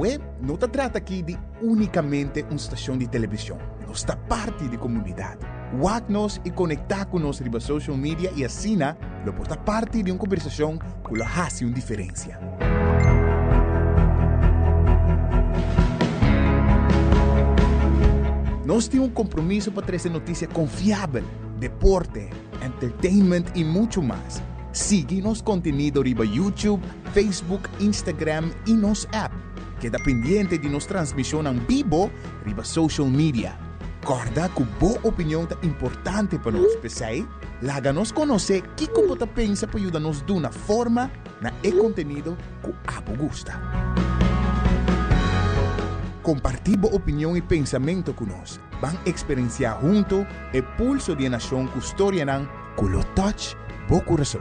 web não se trata aqui de unicamente uma estação de televisão. Nós está parte da comunidade. Wag-nos e conectar conosco riba social media e assim, lo porta parte de uma conversação que lo hace uma diferença. Nós temos um compromisso para trazer notícia confiável, deporte, entertainment e muito mais. Siga nosso conteúdo riba YouTube, Facebook, Instagram e nosso app. Queda pendiente de nossa transmissão em vivo riba social media. Corda que boa opinião é importante para nós, pessoal. Laga-nos conhecer o que você pensa para ajudar-nos de uma forma na conteúdo que abo gusta. Compartir boa opinião e pensamento conosco. Vamos experienciar junto o pulso de nação que história não, com o touch, bo coração.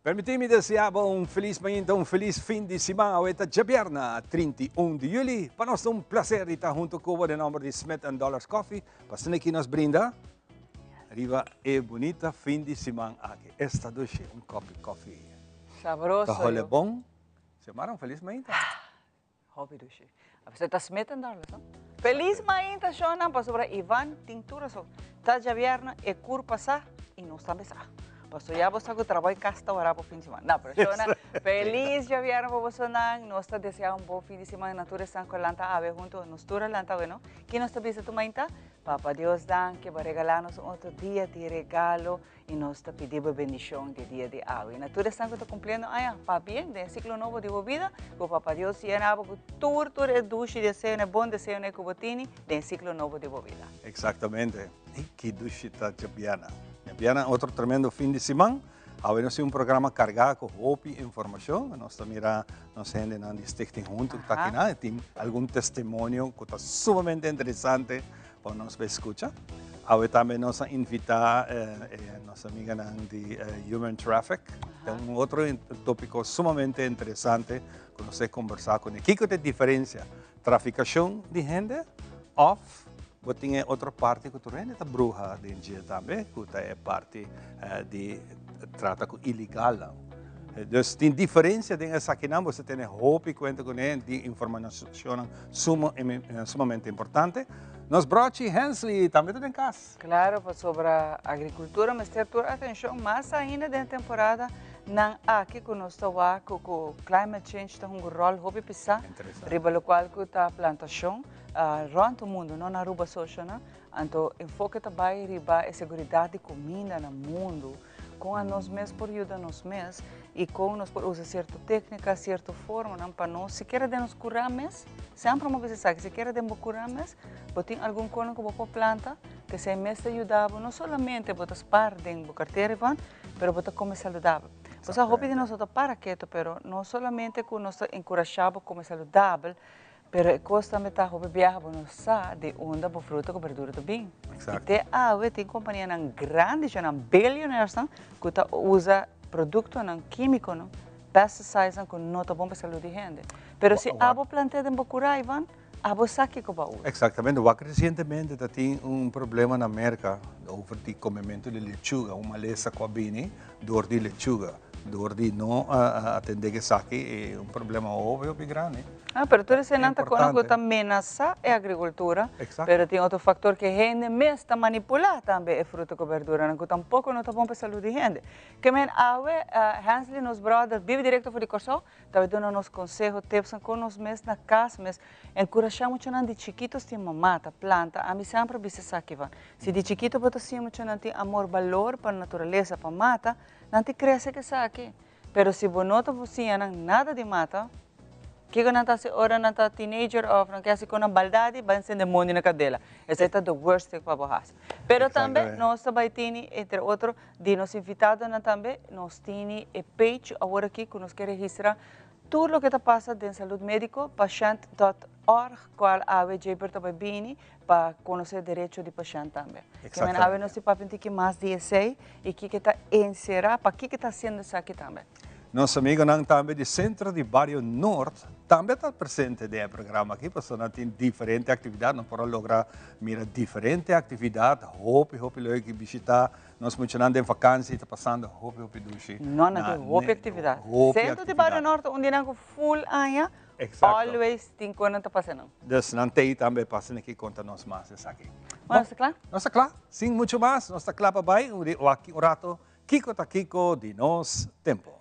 Permita-me desejar feliz manhã, um feliz fim de semana. Hoje é dia 31 de julho. Para nós é um prazer estar junto com o nome de Smith & Dollars Coffee. Para que nos brinda, arriba é bonita fim de semana aqui. Esta doce, um coffee. Sabroso. Está bom? Semana, feliz manhã. Hobby doce. Você está Smith & Dollars, não? Feliz manhã, Shona, para sobre Ivan Tintura. Está dia é cur passar e não está mesar. Pastor, ya vos hago trabajo en casa ahora por fin de semana. No, pero yo feliz ya vieron por vos nos está deseando un buen fin de semana. Natura están con lanta ave junto nos tura lanta bueno. ¿Quién nos está pidiendo tu mainta? Papá Dios dan que va a regalarnos otro día de regalo y nos está pidiendo bendición de día de ave. Natura están cumpliendo para bien de ciclo nuevo de vida. Que papá Dios llena con tur duche y deseo un buen deseo en el cubotini de ciclo nuevo de vida. Exactamente. Y que duche está chapiana. Viana, outro tremendo fim de semana. Agora nós temos programa carregado com roupa e informação. Nós também nós gente na Stichting junto que está aqui, tem algum testemunho que está sumamente interessante para nós escutar. Agora também nós invitar nossa amiga de Human Traffic. É outro tópico sumamente interessante que nós conversar com ele. O que é a diferença? Traficação de gente off. Mas tem outra parte que tu rende a bruxa de dia também, que é parte de trata com ilegal. Então tem diferença tem essa aqui não, você tem roupa e conta com ele de informação sumamente importante. Nos broche Hensley também tem casa. Claro, sobre a agricultura, mas ter atenção mais ainda da temporada não aqui que nós estamos com o climate change tem rol hobby pisar, riba lo qual que tá plantação around o mundo, não na Aruba social, né? Então enfoque também riba a segurança de comida no mundo, com a nós mesmos por ajudar nós mesmos e com nós por usar certa técnica, certa forma, não para nós se quer de nos curar mesmo, sempre uma vez sabe se quer de nos curar mesmo, botem algum cono que você planta que se mesmo ajudável, não somente botas par de carteira van, pero botas como saudável. Você hobby de nós para quieto, pero não somente que nós encorajamos como saudável, pero costa metade hobby viaja nós sa de onda por fruta com verdura também. Até tem companhia nan grande, já nan billionaires que usa produto nan químico, não, pesticides que não tá bom para a saúde de gente. Pero se abo plantea de bocurar, Ivan, abo saque que vai. Exatamente. Recentemente tem problema na América over o comimento de lechuga, uma maleza com a bine, dor de lechuga. door die no atender que saque un problema obvio y grande. Pero tú dices nanta importante. cono que amenaza a agricultura, Exacto. pero tem outro fator que gente mesmo está manipular também é fruta e verdura, que tampouco não está bom para a saúde de gente. Que men awe Hansley nos brothers vive direto por de corso, tá dando nos consejo, tips com nos mes na casa, mes encorajamos muito de chiquitos tem mamata, planta, a mim sempre bisa aqui van. Se de chiquito bota sim muito tem amor, valor para a natureza, para mata, não te cresce que saque. Pero se bonota você nada de mata, que quando está ora na teenager ou não quer se com a baldade, vai ser demônio na cadela. Essa é the worst thing para borrar. Pero também nós também temos entre outros de nos invitados também nós temos a page agora aqui que nós queremos registrar tudo o que está passando em saúde médica patient.org qual a Jaber também bem para conhecer o direito do paciente também. Que men ave nós para que mais de essay e que está encerrar para que está sendo isso aqui também. Nosso amigo não também do Centro de Barrio Norte também está presente no programa aqui, porque nós temos diferentes atividades, nós podemos lograr mirar diferentes atividades, hope leuk que visitar, nós mencionando em vacância, está passando hope dushi. Não tem hope atividade. Centro de Barrio Norte onde não full anya, always tem quando está passando. Dus não tem também passando aqui conta nós mais isso aqui. Nós está claro? Nós está claro, sim, muito mais, nós está claro para bem, o rato, Kiko tá Kiko de nos tempo.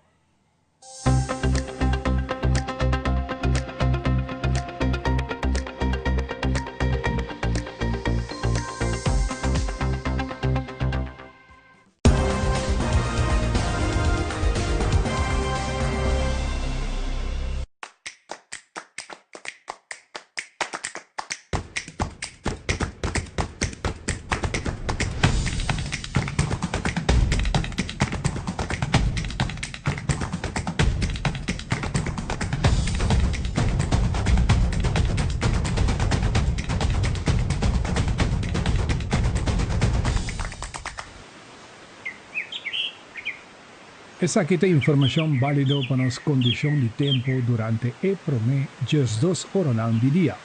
Essa aqui tem informação válida para as condições de tempo durante e promê just 2 horas de dia.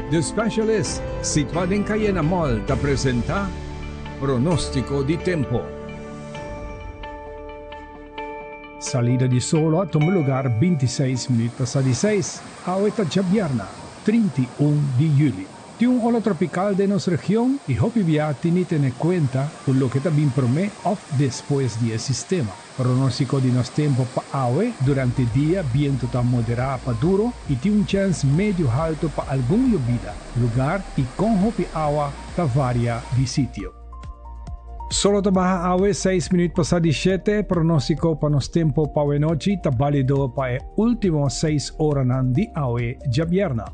The Specialist, situado em Cayena Mall, te apresenta pronóstico de tempo. Salida de sol a tomar lugar 26 minutos passado 6, a Oeta Jabiarna, 31 de julho. Tem ola tropical de nuestra región y Hopivia tiene que tener cuenta por lo que también promete off después del sistema. Pronóstico de nuestro tiempo para hoy durante el día, viento está moderado para duro y tiene un chance medio alto para algún llovida, lugar y con Hopi agua está varia de sitio. Solo trabaja hoy 6 minutos pasados 7, pronóstico para nuestro tiempo para hoy noche está válido para el último 6 horas de hoy ya viernes.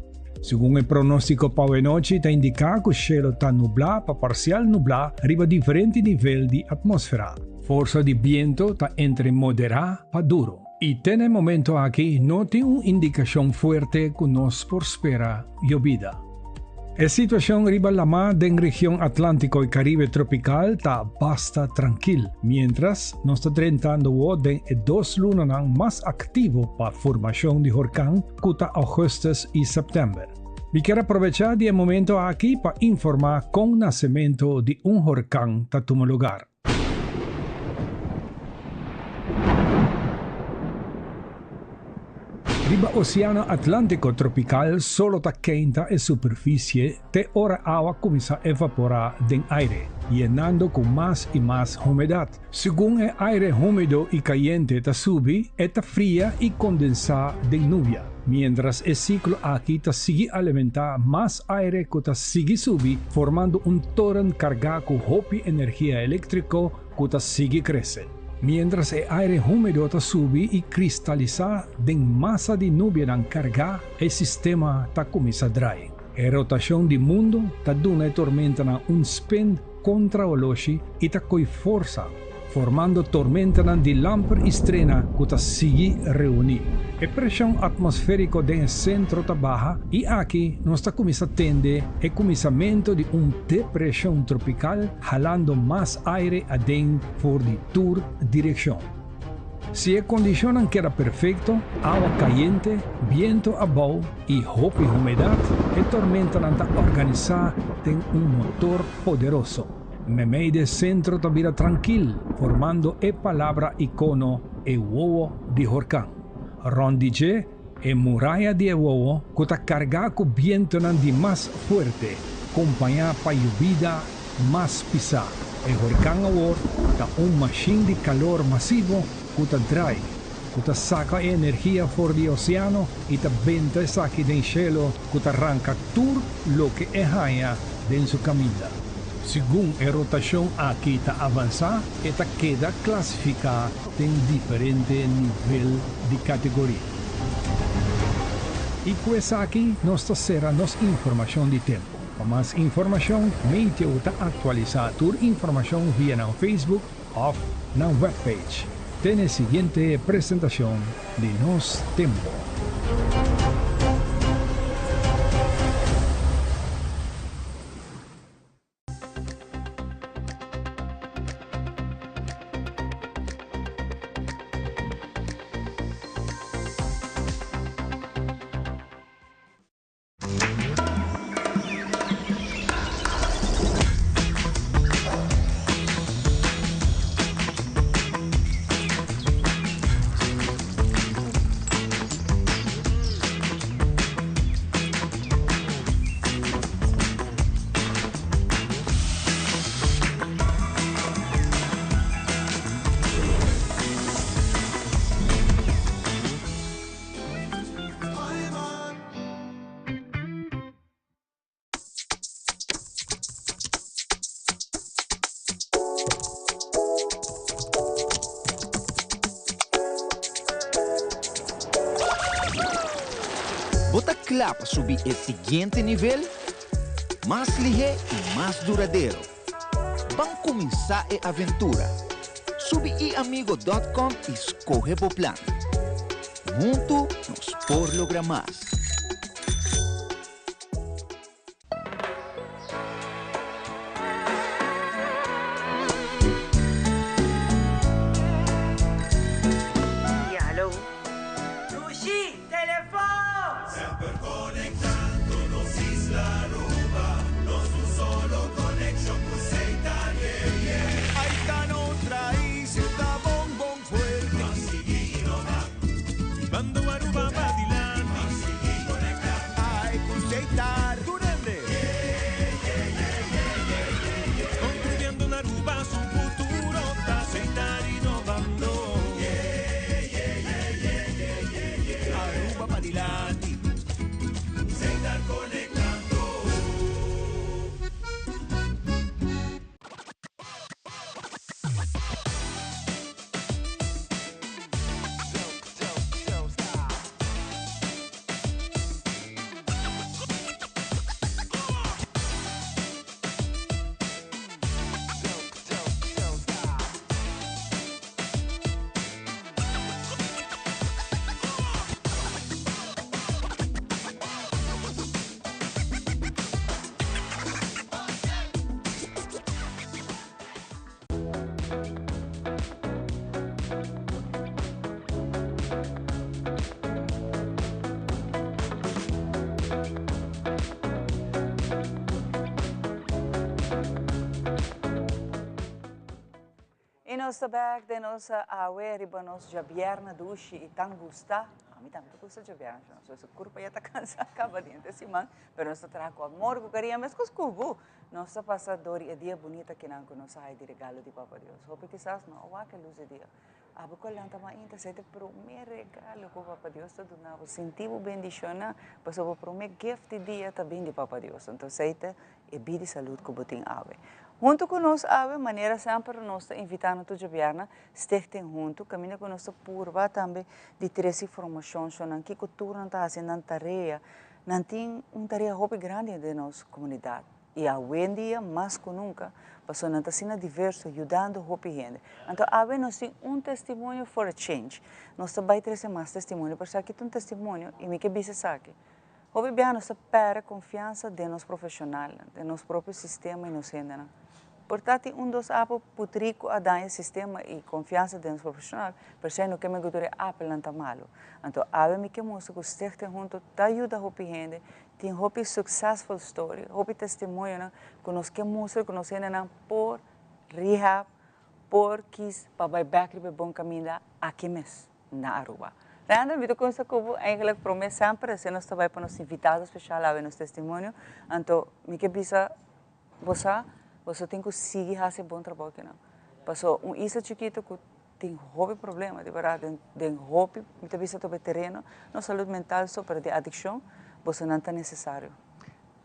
Según el pronóstico para hoy noche, está indicado que el cielo está nublado para parcial nublado arriba a diferentes niveles de atmósfera. Fuerza de viento está entre moderada para duro. Y en el momento aquí no tiene una indicación fuerte que nos prospera llovida. La situación arriba la mar en región Atlántico y Caribe tropical está bastante tranquila, mientras nos está tratando de 2 lunas más activos para formación de huracán que está agosto y septiembre. Y quiero aprovechar el momento aquí para informar con el nacimiento de un huracán que toma lugar. Riba Oceano Atlántico tropical solo está quente en superficie, de hora agua comienza a evaporar del aire, llenando con más y más humedad. Según el aire húmedo y caliente está sube, está fría y condensada de lluvia, mientras el ciclo aquí está sigue alimentar más aire que está sigue subir, formando un torrent cargado con hopi energía eléctrica que está sigue crecer. Mientras el aire húmedo está sube y cristaliza de masa de nube cargada, el sistema está comienza a dry. La rotación del mundo está dando una tormenta un spin contra veloci y está con fuerza, formando tormenta de lamper estrena que está sigue reunir. La presión atmosférica del centro está baja y aquí nos está comenzando a tender el comenzamiento de una depresión tropical jalando más aire adentro por de tour dirección. Si la condición queda perfecto, agua caliente, viento abajo y hopi humedad, la tormenta está organizada en un motor poderoso. Memei de centro tabira tranquil, formando e palabra icono e uovo di Horcan. Rondice e muralla de uovo, cota carga con viento di más fuerte, compañía pa lluvia más pisa. E Horcan Award da un machine di calor masivo, cota dry, cota saca energia for di oceano e ta venta sacchi del cielo, cota arranca tur lo que è haya den su camina. Según la rotación aquí ta avanza, esta queda clasificada en diferente nivel de categoría. Y pues aquí nos será nos información de tiempo. Para más información, me te actualizar tu información vía na Facebook o na webpage. Tiene siguiente presentación de nos tiempo. Bota clapa subir el siguiente nivel, más ligero y más duradero. Van a comenzar a aventura. Sube iamigo.com y escoge tu plan. Juntos nos por lograr más. E nossa bag de nossa awe riba nos jabierna dushi e tão gusta. A mim também gusta jabierna, não sei corpo já está cansado acaba dentro desse man, mas nossa trago amor que queria mas com cubo. Nossa passador e dia bonita que não conosco aí de regalo de Papa Deus. Hope que sas não o que luz dia. Abo ko lang tama inta sa ite primer regalo ko Papa Deus to na ko sentivo bendición, pues o primer gift de dia também de Papa Deus. Então sa ite e bidi saúde ko buting ave. Junto conosco, a maneira sempre nós invitando toda a Biarna, estem junto, caminha conosco purva também de três informações, não que cultura não está fazendo uma tarefa, não tem uma tarefa muito grande de nossa comunidade. E a dia mais que nunca, passou não está sendo diverso, ajudando a gente. Então, nós temos testemunho for a change. Nós também temos mais testemunho, porque aqui tem testemunho e me que bisa saque. Hoje Biarna se perde confiança de nosso profissional, de nosso próprio sistema e nos gente. Portanto, dos apos putrico a dar sistema e confiança dentro do profissional, por isso não que me gustaría apelanta malo. Então, a mim que mostra que o stichting junto te ajuda a hopi gente, tem hopi successful story, hopi testemunho, que nós que mostra que nós ainda por rehab, por quis para vai back para bom caminho aqui mesmo na Aruba. Então, eu consta que eu eigenlijk prometo sempre, se nós vai para nos invitados especial a ver nos testemunho, então, me que bisa você tem que seguir esse bom trabalho que não. Passou isso chiquito que tem hobby problema, de verdade, tem hobby, muitas vezes sobre terreno, na saúde mental, sobre de adicção, você não é necessário.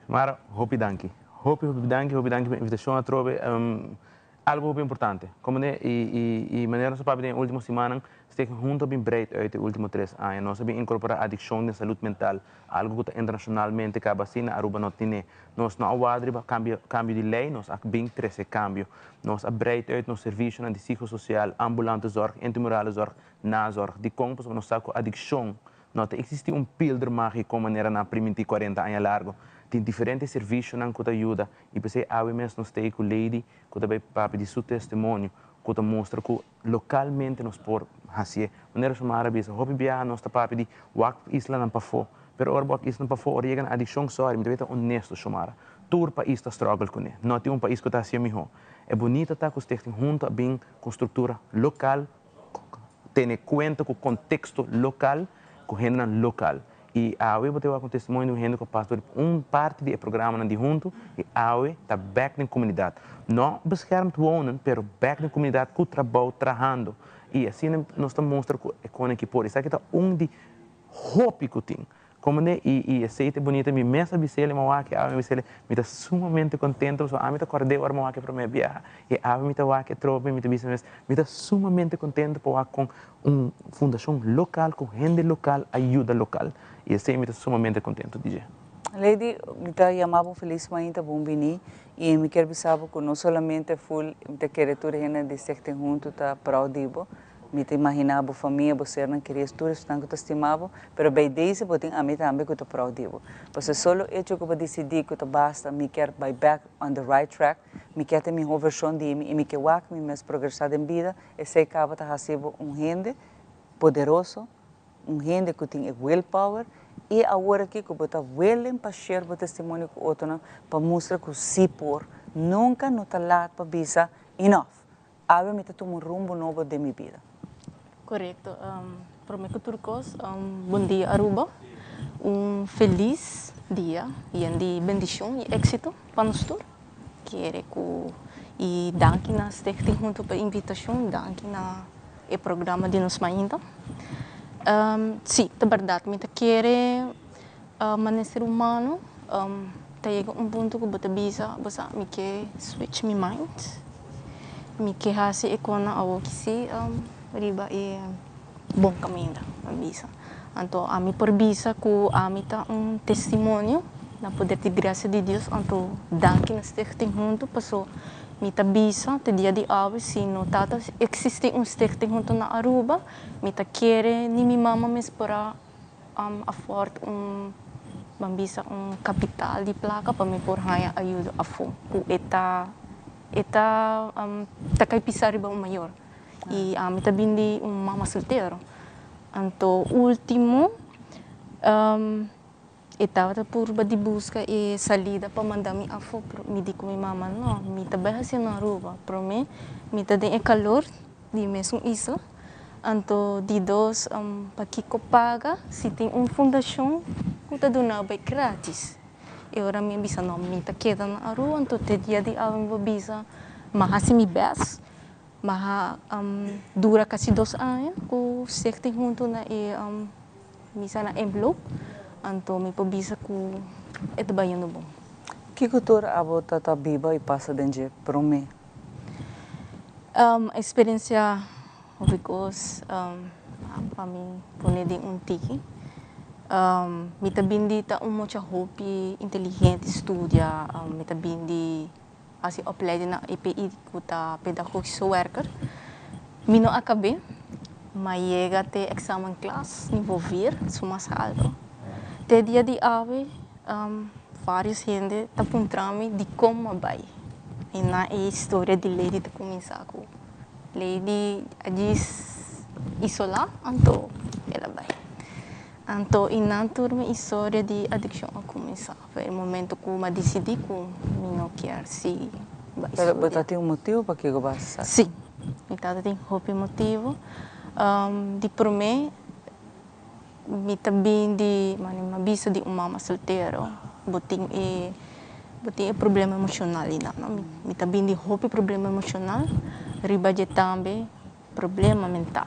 Mara, hobby danke pela invitação a trobe algo muito importante. Como né, e maneira nossa papi na última semana, esteve junto bem breed uit de últimos 3 anos. Nós sabemos incorporar adicção de saúde mental, algo que internacionalmente acaba assim na Aruba não tem. Nós não aguardamos cambio de lei, nós há bem 13 cambio. Nós breed uit nos serviços de psicossocial, ambulante zorg, intimorale zorg, nazorg, de compras, nós saco adicção. Não existe pílder mágico como maneira na primiti 40 anos largo. Tem diferentes serviços que te ajuda e pensei mesmo nós temos com lady que também papi de seu testemunho que te mostra que localmente nós por fazer maneira chamada bisa hobby biar nós te papi de wak isla não pafo pero ora wak isla não pafo orega na adicção sorry me devia honesto chamada tur país está struggle com ele não tem país que está assim melhor é bonito tá que você tem junto bem com estrutura local tem conta com contexto local com gente local e a UE bateu com testemunho do gente que pastor parte do programa de junto e a UE está back na comunidade não beschermd wonen pero back na comunidade com trabalho trabalhando e assim nós estamos mostrando que é que pode isso aqui está de hobby que tem como né e aceita bonita me mesa bisele mas que a bisele me está sumamente contente so a me está acordei hora mas que para me viajar e a me está que trope me está sumamente contente por com fundação local com gente local ajuda local e assim me está sumamente contente DJ Lady, me está chamando feliz mãe tá bom bini e me quer saber que não somente full me quer tudo gente de secte junto tá proudivo me te imaginava família você não queria tudo estão que estimava pero bem desse botem a mim também que tô proudivo você solo hecho que eu decidi que basta me quer by back on the right track me quer ter minha versão de mim e me quer walk me mais progressar em vida e sei que tá recebo gente poderoso gente que tem willpower e agora aqui que você willing para share o testemunho com outro para mostrar que se por nunca não está lá para bisa enough agora me está tomando rumbo novo de minha vida. Correto. Para mim, turcos, bom dia Aruba, feliz dia e de bendição e êxito para nós todos. Quero que e danke na stichting junto para a invitação, danke na o programa de nos ainda. Sim, de verdade, me quero ser humano, chega ponto que você bisa, me quer switch my mind, me quer fazer econa ao que se riba é bom caminho, bisa. Então, a mim por bisa que a mim tá testemunho na poder de graça de Deus, então danke na stichting junto, passou me tá bisa, te dia de hoje, se não tata existe stichting junto na Aruba, me tá querer ni minha mama me para afford bisa capital de placa para me por haya ajuda a fo. Eta tá cai pisar riba maior. E a mim tá bindi mama solteiro. Então, último estava por de busca e salida para mandar me a fo, me digo minha mama não, me tá bem assim na Aruba, para mim, me tá tem calor de mesmo isla. Então, de dois, para que paga, se tem fundação, eu tá dando bem grátis. E agora me bisa não, me tá queda na Aruba, então te dia de avem bisa, mas me best, mas dura quase 2 anos, que se tem junto na misa na envelope. Então, me bisa que é trabalhando bom. Que cultura a você tá viva e passa dentro para mim? A experiência, because para mim, pone de tiki. Me também tá muito hobby inteligente estudia, me também assim opleiding na EPI que tá pedagogical worker. Me não acabei, mas chega até exame class nível vir, suma alto. Te dia de ave, várias gente tá apontando de como vai. E na história de Lady te começar com Lady diz isolar, então ela vai. Então, e na turma história de adicção a começar. Foi o momento que eu decidi que eu não quero se vai Pero estudar. você tem um motivo para que você sabe? Sim, então tem outro motivo. De por mim, me também de uma visa de uma mama solteira, botem problema emocional ainda, não? Me também de outro problema emocional, riba de também problema mental.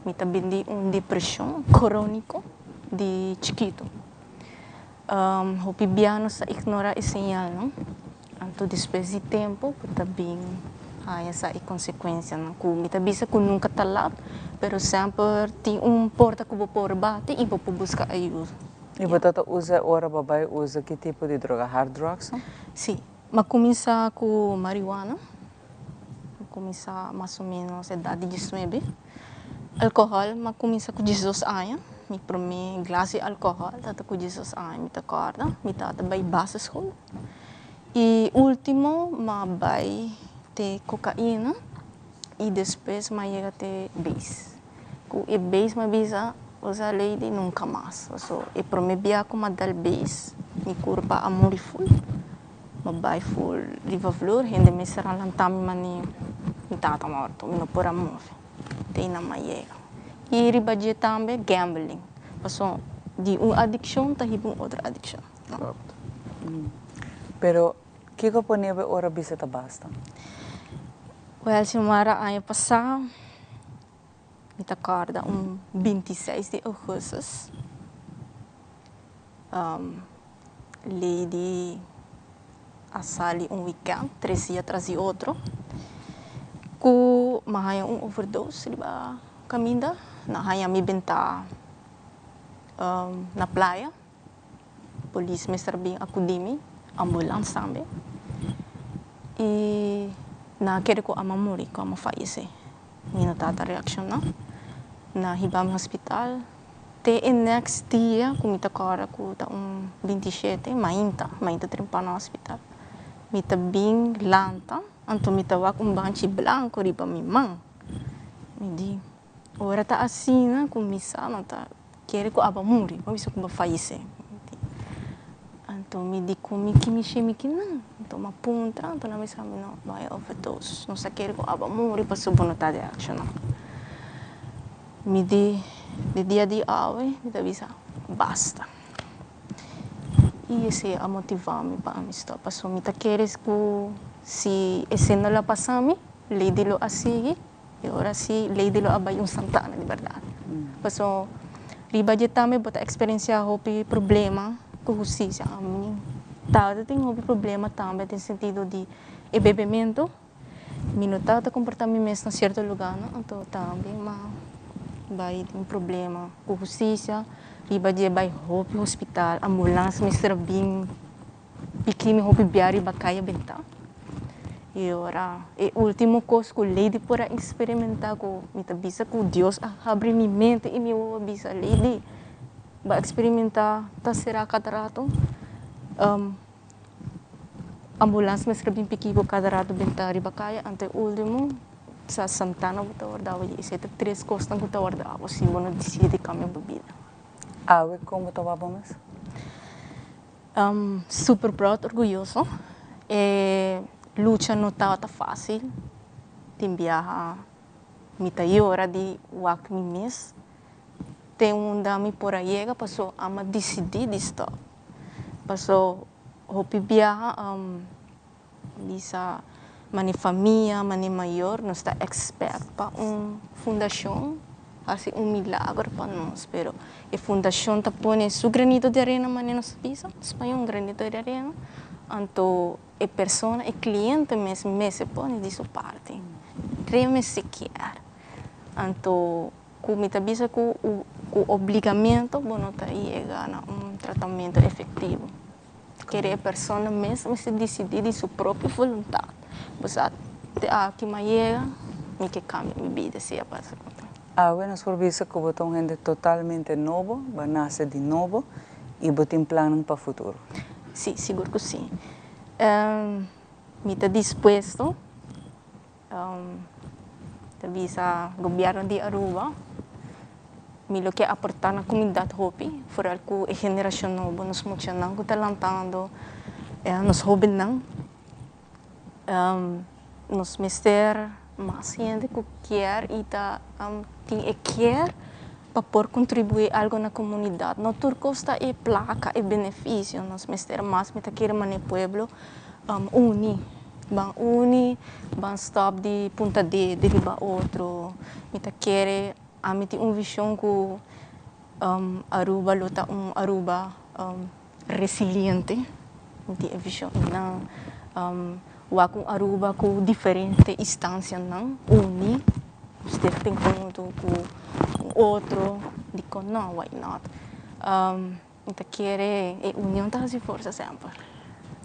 Me também de depressão crônico de chiquito. O piano sa ignora esse sinal, não? Então depois de tempo, também há essa consequência, não? Que me também se que nunca está lá, pero sempre tem porta que vou por bate e vou buscar ajuda. E você usa ora babai usa que tipo de droga? Hard drugs? Sim, mas começa com marihuana, começa mais ou menos a idade de 19. Alcohol, mas começa com 18 anos. Me promete glass de álcool, tata com 18 anos, me acorda, me tata vai base school. E último, mas vai ter cocaína e depois mas chega ter base. Com e base, mas bisa usa lady nunca mais. So, e promete via como dar base, me curva a morrer full. Mas vai full riva flor, gente me será lantami mani, me tata morto, me não pora move. Tem na maiega. E riba dia também gambling. Passou de uma adicção para outra adicção. Pero que você põe ora bisa basta? Well, semana ano passado, me acorda 26 de agosto. Lady a sali weekend, 3 dias atrás de outro. Ku mahaya overdose riba caminda, na haya mi benta na playa. Polícia me serbi acudimi, ambulância também. E na quero ko ama muri, ko ama falece. Não tata reação não. Na hibam hospital. Te next dia, kumita kara ko ta 27, mainta trimpa no hospital. Mita bing lanta, anto mita wak banchi blanco riba mi mang. Me di, ora ta assina kumisa não ta quero ko aba muri, ko bisa ko ba falece. Anto me di kumi kimi não. Então, uma punta, então não me sabe não, vai overdose. Não sei que ko aba muri para subnotar de action. Me di de dia de ave, me avisa basta. E esse é a motivar-me para me stop. Passou me queres que se esse não la passami, lady lo asigi, e agora se lady lo abay Santana de verdade. Passou riba de também bota experiência hopi problema com justiça. Tao tem um problema também no sentido de bebimento, minutado comportamento mesmo em certo lugar, não? Então também vai ter problema com justiça, riba de vai hopi hospital, ambulância me serve pequeno hopi biari bacaya benta. E ora, o último coisa que lady por experimentar com me tabisa com Deus abre minha mente e me avisa lady vai experimentar tá será catarato. Ambulância me escrevi pequeno catarato benta riba kaya ante último sa Santana buta wardawa e sete 3 costas buta wardawa se não decide cambiar bebida. Awe como estava mas? Super proud, orgulhoso. Luta não estava fácil. Tem viaja mita hora de wak mi mês. Tem dami por aí passou a decidir de stop. Passou hopi viaja bisa mani família, mani maior, nós está expert para fundação, assim milagre para nós, pero a fundação tá põe seu granito de arena mani nós pisa, espanhol granito de arena, então a pessoa, o cliente mesmo põe de sua parte, creme se quer, então como está bisa com o obrigamento, bueno tá aí ganha tratamento efetivo. Querer a pessoa mesmo se decidir de sua própria vontade. Você aqui chega, me que cambia minha vida se é para Nós por vista que você é um gente totalmente novo, vai nascer de novo e você tem planos para o futuro. Sim, seguro que sim. me está dispuesto visa governo de Aruba me lo que aportar na comunidade Hopi for algo a geração nova nos muita não que está lançando nos jovens não nos mister mais gente que quer e tá tem quer para por contribuir algo na comunidade não tudo custa e placa e benefício nos mister mais me tá querer mane pueblo ban stop de punta de deriva outro me tá querer a mim tem visão que Aruba luta Aruba resiliente me tem visão não com Aruba com diferente instância não você tem contato com outro digo não why not me tá querer união tá se força sempre.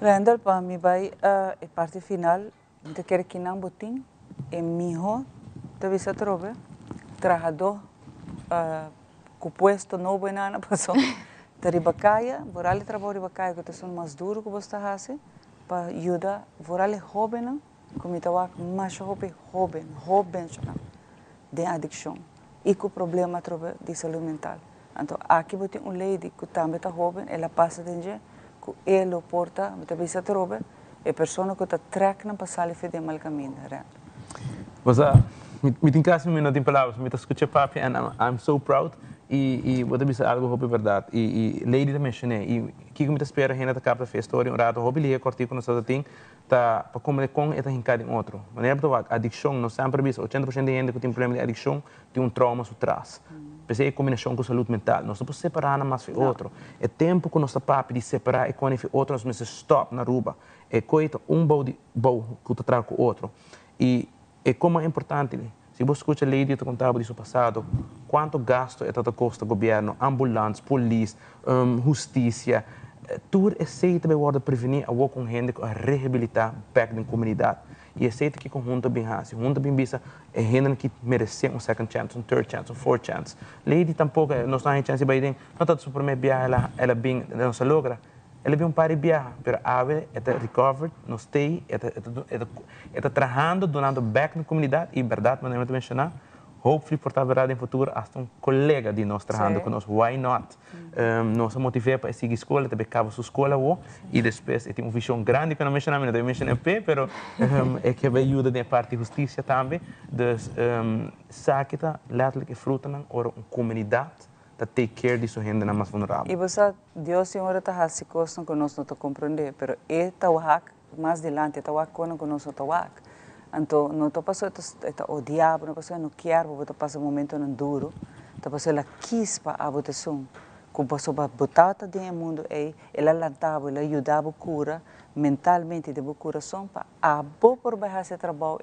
Randall, para mim vai a parte final, eu quero que não botem, é mijo, talvez a trove, trabajador, com puesto novo em ana, passou, da ribacaia, vorale trabalho ribacaia, que é mais duro que você faz, para ajudar, vorale jovem, como está mais jovem, de adicção, e com problema trove de saúde mental. Então, aqui botem lady que também está jovem, ela passa de dia, que ele porta, talvez a trobe, é a pessoa que está trazendo para sair de mal caminho. Me tem quase um minuto em palavras, me escuta papi, and I'm so proud. E vou dizer algo hobby verdade. E Lady da mencionei, e que me espera ainda da capa da história, um rato hobby liga cortico que nós tem, tá para como com é hincado em outro. Maneira para adicção, nós sempre vimos 80% de gente que tem problema de adicção tem um trauma por trás. Pensei em combinação com saúde mental. Nós não podemos separar nada mais de outro. É tempo que nós papi de separar e quando outro nós precisamos stop na ruba. É coisa bom que está traz com o outro. E é como é importante. Se você escuta a lei que contava disso passado, quanto gasto é todo custo governo, ambulância, polícia, justiça, tudo é feito para prevenir a com gente a reabilitar back na comunidade. E é feito que conjunto bem assim, junto bem visa é gente que merece um second chance, um third chance, um fourth chance. Lei tampouco não está em chance para ir, não está super bem ela bem não se logra. Ela bem para viajar, mas a ave está recovered, não stay, está trabalhando, donando back na comunidade e verdade, mas não mencionar, hopefully por estar verdade em futuro, hasta um colega de nós trabalhando conosco, why not? Nós motivamos para seguir a escola, também acaba sua escola e depois tem uma visão grande que não mencionamos, não mencionamos mas é que vai ajudar na parte de justiça também, então saquita, letterlijk fruta na uma comunidade para take care de sua gente mais vulnerável. E você, Deus Senhor está fazendo coisas que nós não compreendemos, mas é tawak mais adiante, tawak quando nós não tawak. Então, não está passando o diabo, não passando no quer, porque está passando um momento não duro, está passando a quispa a votação, como passou para botar o dinheiro no mundo, ela lantava, ela ajudava a cura, mentalmente de coração, para a boa por baixar esse trabalho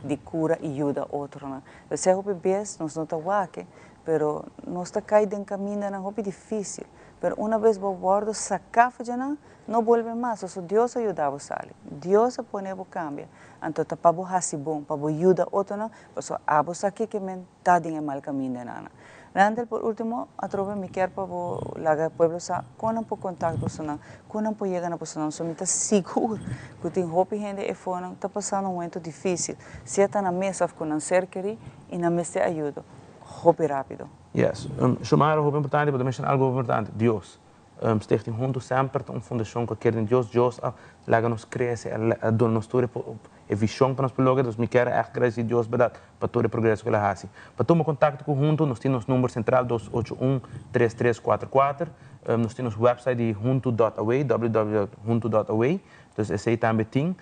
de cura e ajuda outro. Você é o bebês, nós não tawak, pero nós está caído em caminho é difícil. Pero uma vez que bordo sacafa já não volve mais. Só Deus ajudava a sair. Deus põe o cambio. Então tá para você bom, para ajudar outro não. Só abo aqui que men tá em mal caminho nana. Randall por último, a trova me quer para lagar pueblo sa quando por contato pessoal, quando por chegar na pessoa, só me tá seguro que tem roupa gente e fora tá passando um momento difícil. Se está na mesa com um cerqueiri e na mesa ajuda. Hope rápido. Yes. Chamar o importante, mas também algo importante, Deus. Stichting Junto sempre uma fundação que quer em Deus, laga nos cresce, dona nos tudo e visão para nós pelo então me quer echt agradecer Deus para todo o progresso que ela faz. Para tomar contato com Junto, nós temos número central 281-3344, nós temos website de junto.away, www.junto.away, então esse aí também tem.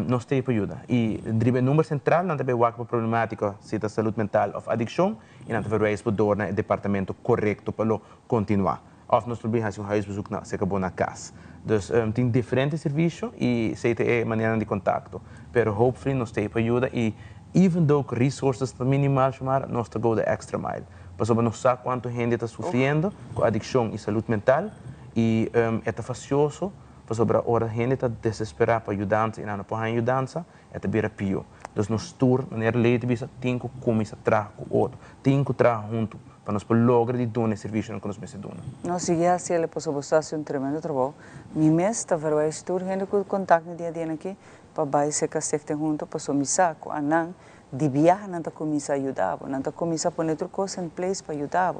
Nós temos ajuda. E o número central não tem para problemática de saúde mental ou adicção e não tem reis para door no departamento correto para continuar. Of nós podemos fazer huisbezoek na se acabou na casa. Dus tem diferentes serviços e essa é a maneira de contato. Pero hopefully nós temos ajuda e even though resources estão minimal, nós temos go the extra mile. Para nós saber quanto gente está sofrendo com adicção e saúde mental e é facioso para a gente está desesperada para ajudar e não para ajudar é também pior. Então nós tour maneira leite bisa tem que começar a trabalhar com outro, tem que trabalhar junto para nós lograr de dar o serviço que nós meses dão. Nós seguimos assim, ele passou um tremendo trabalho. Minha mês está vermelho, estou tendo contato no dia a dia aqui, para baixo se que se tem junto, passou missa, com anang, de viagem não está começa a ajudar, não está começa a pôr outra coisa em place para ajudar.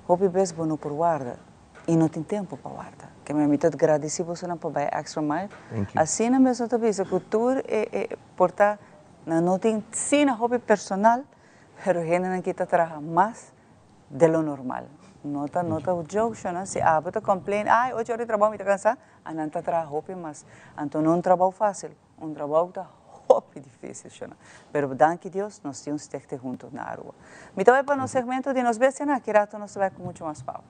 Hobby bes bono por guarda e não tem tempo para guarda. Que me mitad agradeci você não para baixo extra mile. Assim na mesma também, a cultura é portar, não tem sim hobby personal, pero gente não quita trabalhar mais de lo normal. Nota o jogo, não se você complain, ai, hoje eu trabalho muito cansado, não está trabalhando mas então não é um trabalho fácil, trabalho está hobby difícil, não. Pero danke Deus, nós temos que estar juntos na rua. Me também para no segmento de nos vecinos, que rato nós vai com muito mais pau.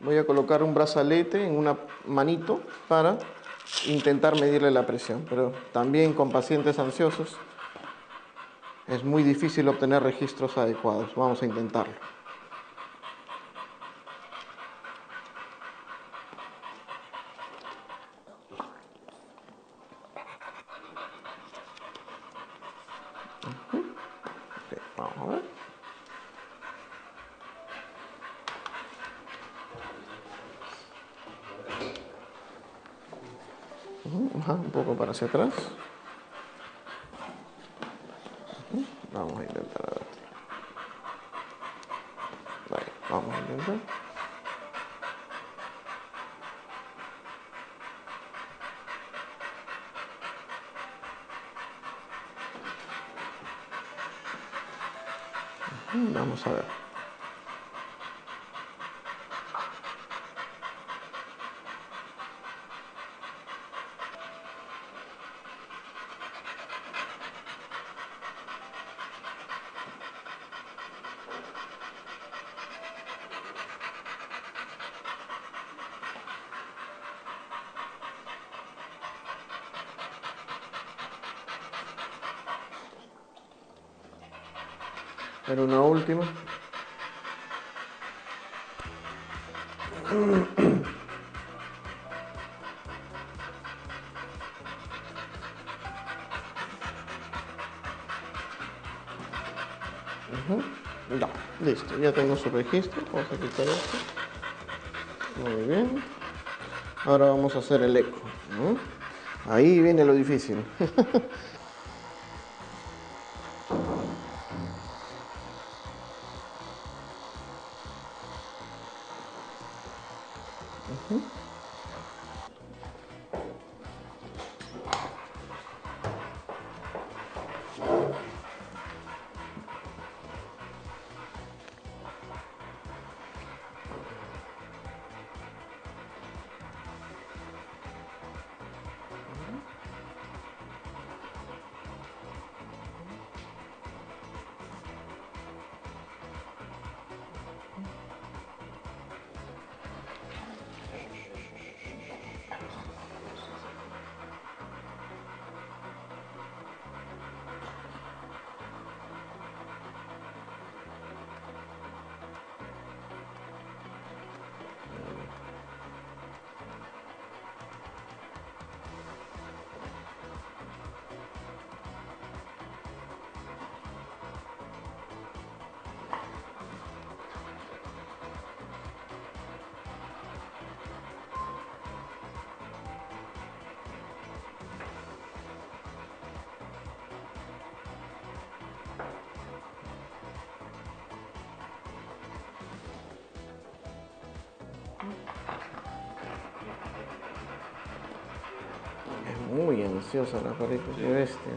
Voy a colocar un brazalete en una manito para intentar medirle la presión, pero también con pacientes ansiosos es muy difícil obtener registros adecuados. Vamos a intentarlo. Okay, vamos a ver. Un poco para hacia atrás. Vamos a intentar. A ver. Vale, vamos a intentar. Vamos a ver. Pero una última. Ya, listo, ya tengo su registro. Vamos a quitar esto. Muy bien. Ahora vamos a hacer el eco. Ahí viene lo difícil. Es muy ansiosa la perrita, qué bestia.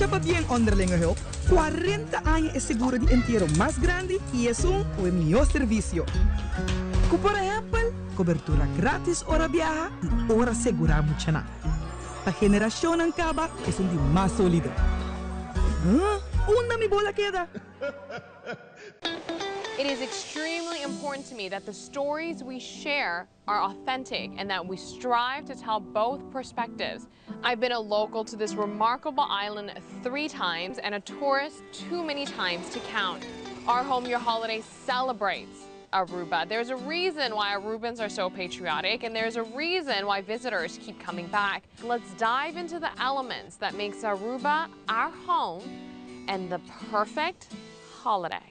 Siapa bien onderlinge hulp, 40 años es seguro de entierro más grande y es un mejor servicio. Como por ejemplo, cobertura gratis hora viaja y hora segura mucha nada. La generación en Caba es un día más sólido. ¿Dónde mi bola queda? It is extremely important to me that the stories we share are authentic and that we strive to tell both perspectives. I've been a local to this remarkable island 3 times and a tourist too many times to count. Our Home Your Holiday celebrates Aruba. There's a reason why Arubans are so patriotic, and there's a reason why visitors keep coming back. Let's dive into the elements that makes Aruba our home and the perfect holiday.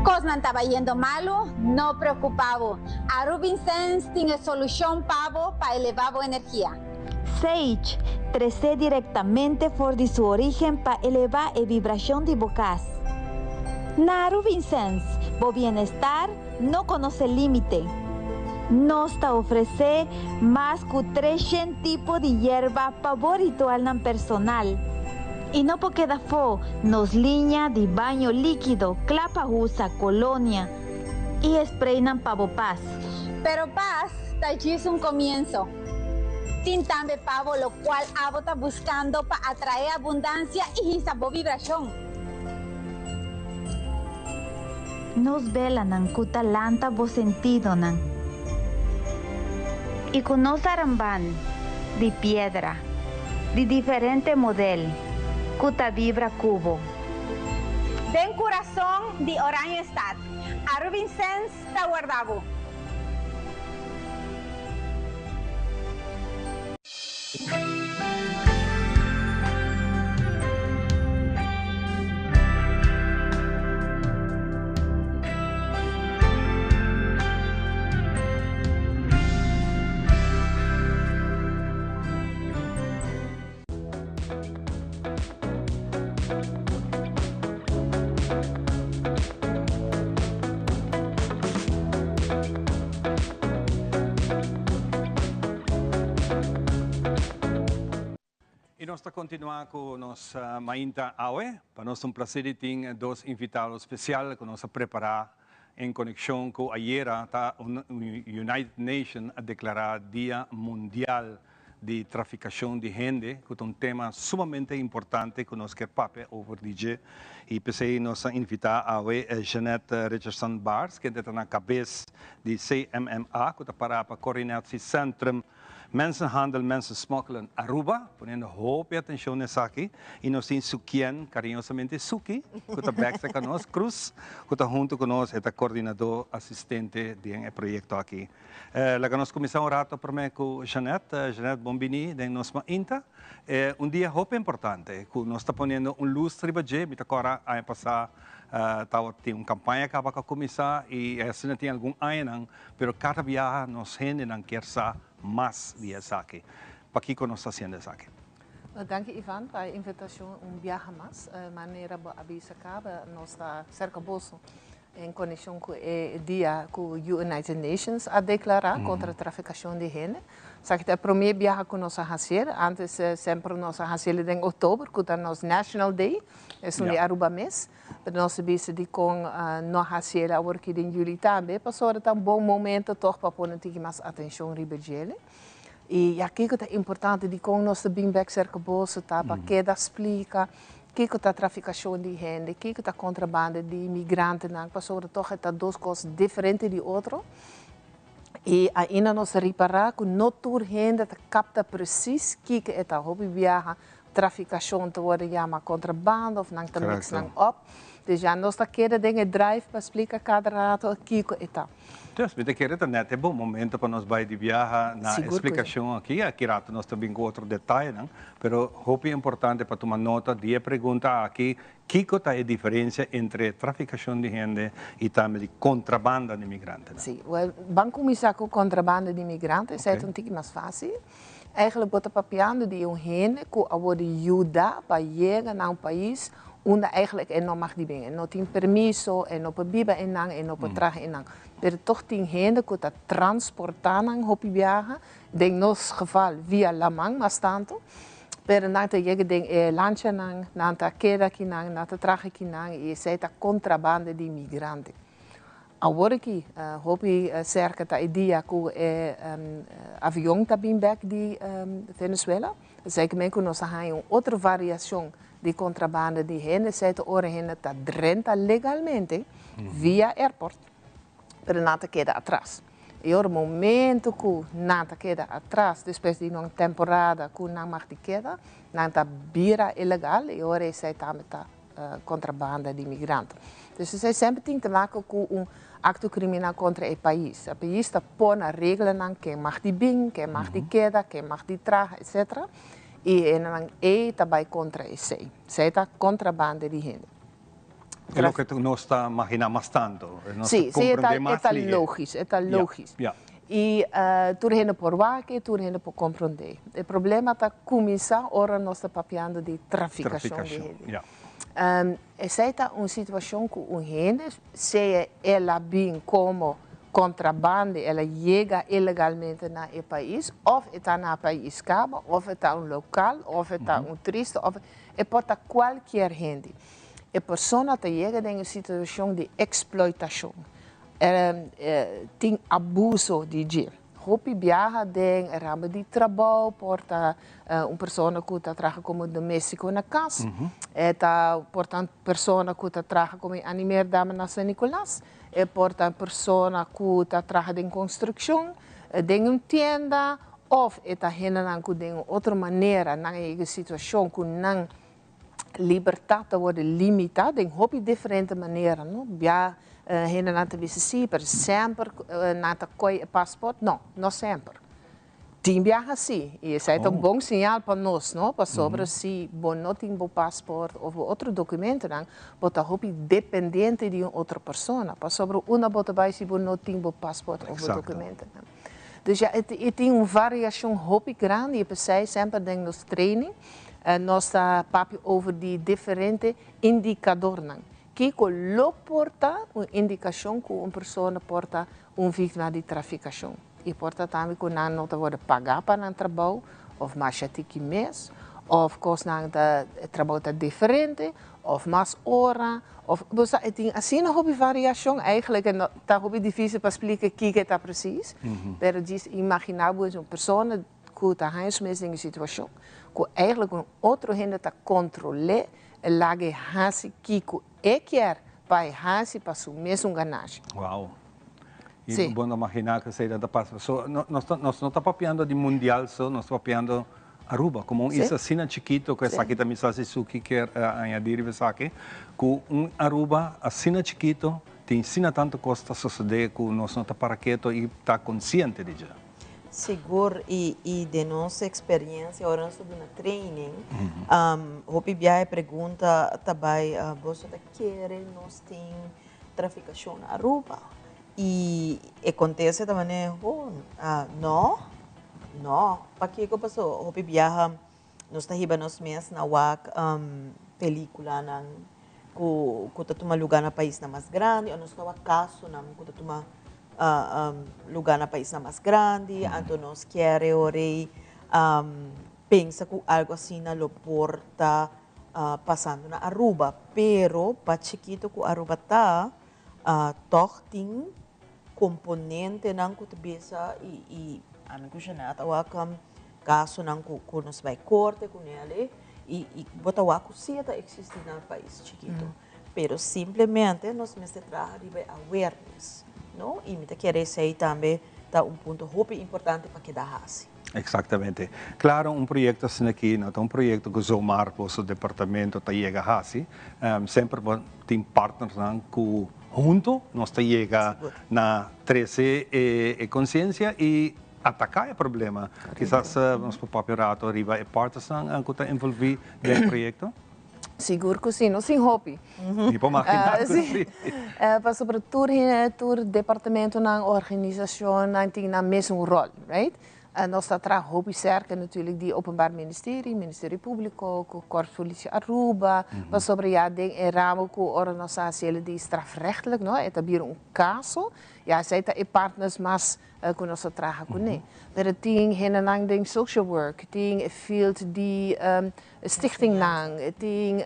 Cosnan estaba yendo malo, no preocupado. Aruba Incense tiene solución para elevar la energía. Sage trece directamente de su origen para elevar la vibración de bocas. Na Aruba Incense, el bienestar no conoce límite. Nos está ofrecer más que 300 tipos de hierba para ritual personal. Y no porque da fo, nos línea de baño líquido, clapa usa, colonia y spray nan pavo paz. Pero paz, allí es un comienzo. Tintambe pavo, lo cual Abo está buscando para atraer abundancia y sabor vibración. Nos velan nan kuta lanta bo sentido nan. Y con nos aramban de piedra, de diferente modelo. Kuta vibra cubo. Den corazón de Orange Stat. Aruba Incense está guardado. Nós estamos continuando com nossa Mainta Aue. Para nós é prazer ter 2 invitados especiais que nós preparar em conexão com a IERA, tá? United Nations a declarar Dia Mundial de Traficação de Gente, que é tema sumamente importante que nós queremos falar over DJ. E pensei nós invitar a Jeanette Richardson Bars, que está na cabeça de CMMA, que está para coordenatie Centrum Mensenhandel, Mensensmokkel Aruba, ponendo hoop atenção nessa aqui. E nós temos Sukian, carinhosamente Suki, que está backstage conosco, Cruz, que está junto conosco, é coordenador assistente do projeto aqui. Lá que nós começamos um rato para mim com Jeanette. Jeanette, bom-vindo, de nós Mainta. Dia hoop importante, que nós estamos ponendo lustre para gente, mas agora a passar tem uma campanha que vai começar e assim tem algum ano, mas cada viagem nós gente não quer saber mais dessa aqui. Para que nós estamos fazendo isso aqui? Dank je Ivan voor de invitatie om viajar más. Maneira de avisar nós está cerca bolso em conexão com o dia que o United Nations a declarar contra a traficação de gente. Só que é o primeiro viagem que nós fazemos. Antes sempre nós fazemos em outubro, que é nosso National Day, é um Aruba mês. Nós vimos que com nós fazemos agora que em julho também, passou a um bom momento toch para pôr mais atenção ribeirão. E aqui que é importante de com nós bem back cerca bolsa tá para que da explica que a traficação de gente, que a contrabando de imigrantes, não passou a toch é 2 coisas diferentes de outro. E ainda nós reparar que não toda gente capta precis que é a hobby viaja traficação te worden chama contrabando of não também não op. Dus ja, nós está querendo dingen drive para explicar cada rato aqui que é tá. Dus we querem net é bom momento para nós vai de viajar na explicação aqui. Aqui rato nós também com outro detalhe, não? Pero hope é importante para tomar nota de pergunta aqui que é a diferença entre traficação de gente e também de contrabando de imigrantes. Sim, vamos começar com contrabando de imigrantes. É um pouco mais fácil. Eigenlijk wordt papiando de gente que pode ajudar para chegar a um país Unda eigenlijk en no mag die bingen. No tin permiso en no biba enang en no traje enang. Pero toch tin hende ko ta transportanang hopi viaja. Den nos geval via Lamang mas tanto. Pero nata yege den lancha nang, nata queda kinang, nata traje kinang e seita contrabande di migranti. Aworki hopi cerca ta idea ku avião ta bimbek di Venezuela. Zeker men kuno sa hain outra variação de contrabando de hende seita ora hende ta drenta legalmente via airport. Pero nata queda atrás. E ora momento que nata queda atrás, depois de uma temporada que não mag die queda, nata bira ilegal e ora sai também tá contrabando de imigranten. Dus zij sempre tem te maken met acto criminal contra o país. O país está põe a regra na quem mag die bing, quem mag die queda, quem mag die traga, etc. E não é também contra esse. Zij está contrabando de gente. É o que tu não está imaginando mais tanto. Sim, é lógico, é lógico. E tu rende por waken, tu rende por compreender. O problema está começar ora nós está papiando de traficação de gente. Essa é uma situação que o gente, se ela bem como contrabando, ela chega ilegalmente no país, ou está no país cabo, ou está local, ou está turista, ou pode estar qualquer gente. A pessoa está chegando em uma situação de exploitação. Tem abuso de dinheiro. Hopi viaja den ramo de trabalho, porta pessoa que está trabalhando como doméstico na casa, portanto pessoa que está trabalhando como animer dama na São Nicolás, portanto pessoa que está trabalhando em construção, em uma tienda, ou está rendendo de outra maneira na situação que não liberdade wordt limitada em hopi diferente maneira, não? Hena na te visi per sempre na te coi passport, não sempre. Tem viaja sim, e isso é um bom sinal para nós, não? Para sobre se bom não tem bom passport ou outro documento, não? Bota hopi dependente de outra pessoa, para sobre uma bota vai se bom não tem bom passport ou documento. Dus ja, tem uma variação hopi grande, e pensei sempre dentro dos training, nós papi over die diferente indicadores. Que lo porta uma indicação que uma pessoa porta vítima de traficação. E porta também que não está pode pagar para o trabalho, ou mais que mês, ou que não o trabalho está diferente, ou mais hora, ou tem assim uma variação eigenlijk en está difícil para explicar o que está preciso. Pero diz imaginável uma pessoa que está em uma situação que eigenlijk um outro gente está controlando lage hasi kiko quer para hasi para su mesmo ganagem. Uau! E bom imaginar que seja da passa. Nós não estamos papiando de mundial, nós estamos papiando Aruba, como isso assim chiquito que essa aqui também se Suki quer añadir aqui, que Aruba assim chiquito tem sina tanto costa suceder que nós não está para quieto e está consciente de já. Seguro e de nossa experiência agora nós estamos na training Hopi Biaia pergunta também você quer nós tem traficação na Aruba e acontece também não para que passou Hopi Biaia nós está riba nos mês na wak película na que está toma lugar na país na mais grande ou nós está caso na que está toma lugar na país mais grande, então nós queremos pensa que algo assim na lo porta passando na Aruba, pero para chiquito que Aruba está, toch tem componente não que te bisa e a mim que já nada o caso não que nós vai corte com ele e bota o que se existe no país chiquito, pero simplesmente nós me se traga de awareness. No? E me quer dizer também está ponto muito importante para que dá assim. Exatamente. Claro, projeto assim aqui, não é projeto que o Zomar, o departamento, está chega assim, sempre tem partners que junto nós chega na 13 e consciência e atacar o problema. Quizás nós papel arriba e partners que estão envolvidos no projeto. Seguro que sim, não sem hobby. E para imaginar que sim. Mas sobre o departamento na organização não tem na mesmo rol, right? En ons dat traag hoop sterker natuurlijk die Openbaar Ministerie Público, Corps Politie Aruba, was sobre ja ding en ramo com organizatie die strafrechtelijk, no, etabir um caso, ja zij ta partners mas com nossa traga com ne. Maar het ding henenang ding social work, het ding field die stichting nang, het ding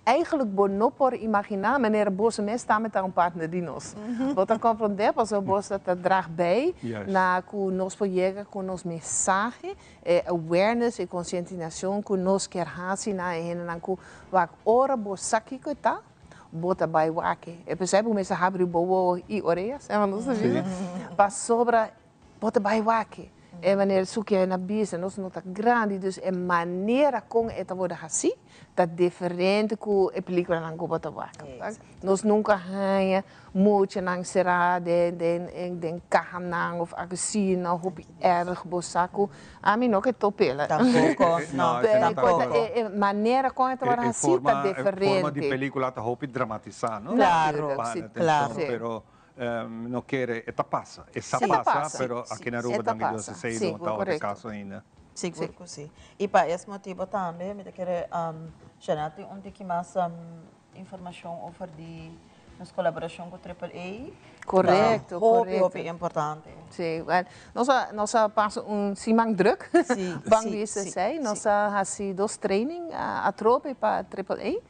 eigenlijk bonopor imaginar meneer Bosse mes staan met een partner die nos. Wat dan comprender pas o Bosse dat draagt bij na ku nos projecten, ku nos mensagem, awareness e conscientização ku nos quer hasi na hen na ku wak ora bosaki ku ta bota by wake. E percebe o mesa abre bobo e orelhas, é uma nossa vida. Pas sobra bota by wake. É maneira sukia na bisa, nós não tá grande, dus é maneira com esta worden assim, tá diferente com a película na Cuba tabaco. Nós nunca ganha muito na será de carro of agosina, hobby erg bosaco. A mim não que topela. Tampouco, não. É maneira com esta worden assim, tá diferente. Forma de película tá hobby dramatizar, não? Claro, claro. Pero não quer, passa. Essa passa, pero aqui na Aruba também não se sei, não está o caso ainda. Seguro que sim. E para esse motivo também, me quer Janete, onde que mais informação oferece nas colaboração com a AAA? Correto, correto. É importante. Sim, nós passamos simang druk, bang wie ze zei. Nós fazemos dois training a tropa para a AAA,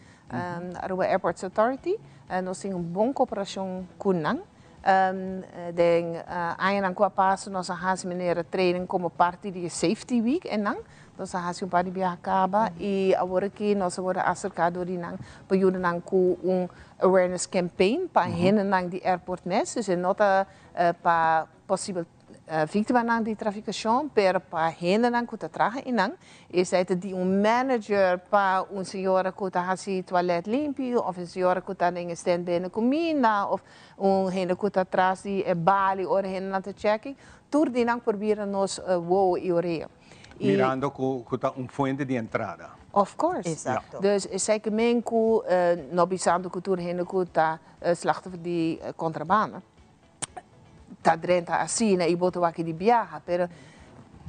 Aruba Airports Authority. Nós temos uma boa cooperação com NANG. Ainda com a passo, nós fazemos training como parte da Safety Week em NANG. Nós fazemos parte de acaba e agora que nós vamos acercado de NANG para ajudar NANG com awareness campaign para hen NANG de airport mes. Dus nota para possível vítima nang di traficação, pero para hen nang kuta traga inang, is het die manager para senhora kuta hasi toilet limpio, of senhora kuta dingen stand binnen comina, of hen kuta atrás di bali or hen na te checking, tur di nang proberen nos wow iore. Mirando kuta fuente de entrada. Of course. Exacto. Dus zeker men ku no bisando cultura hen kuta slachtoffer die contrabande. Tá dentro assim, né? E botou aqui de viaja, pero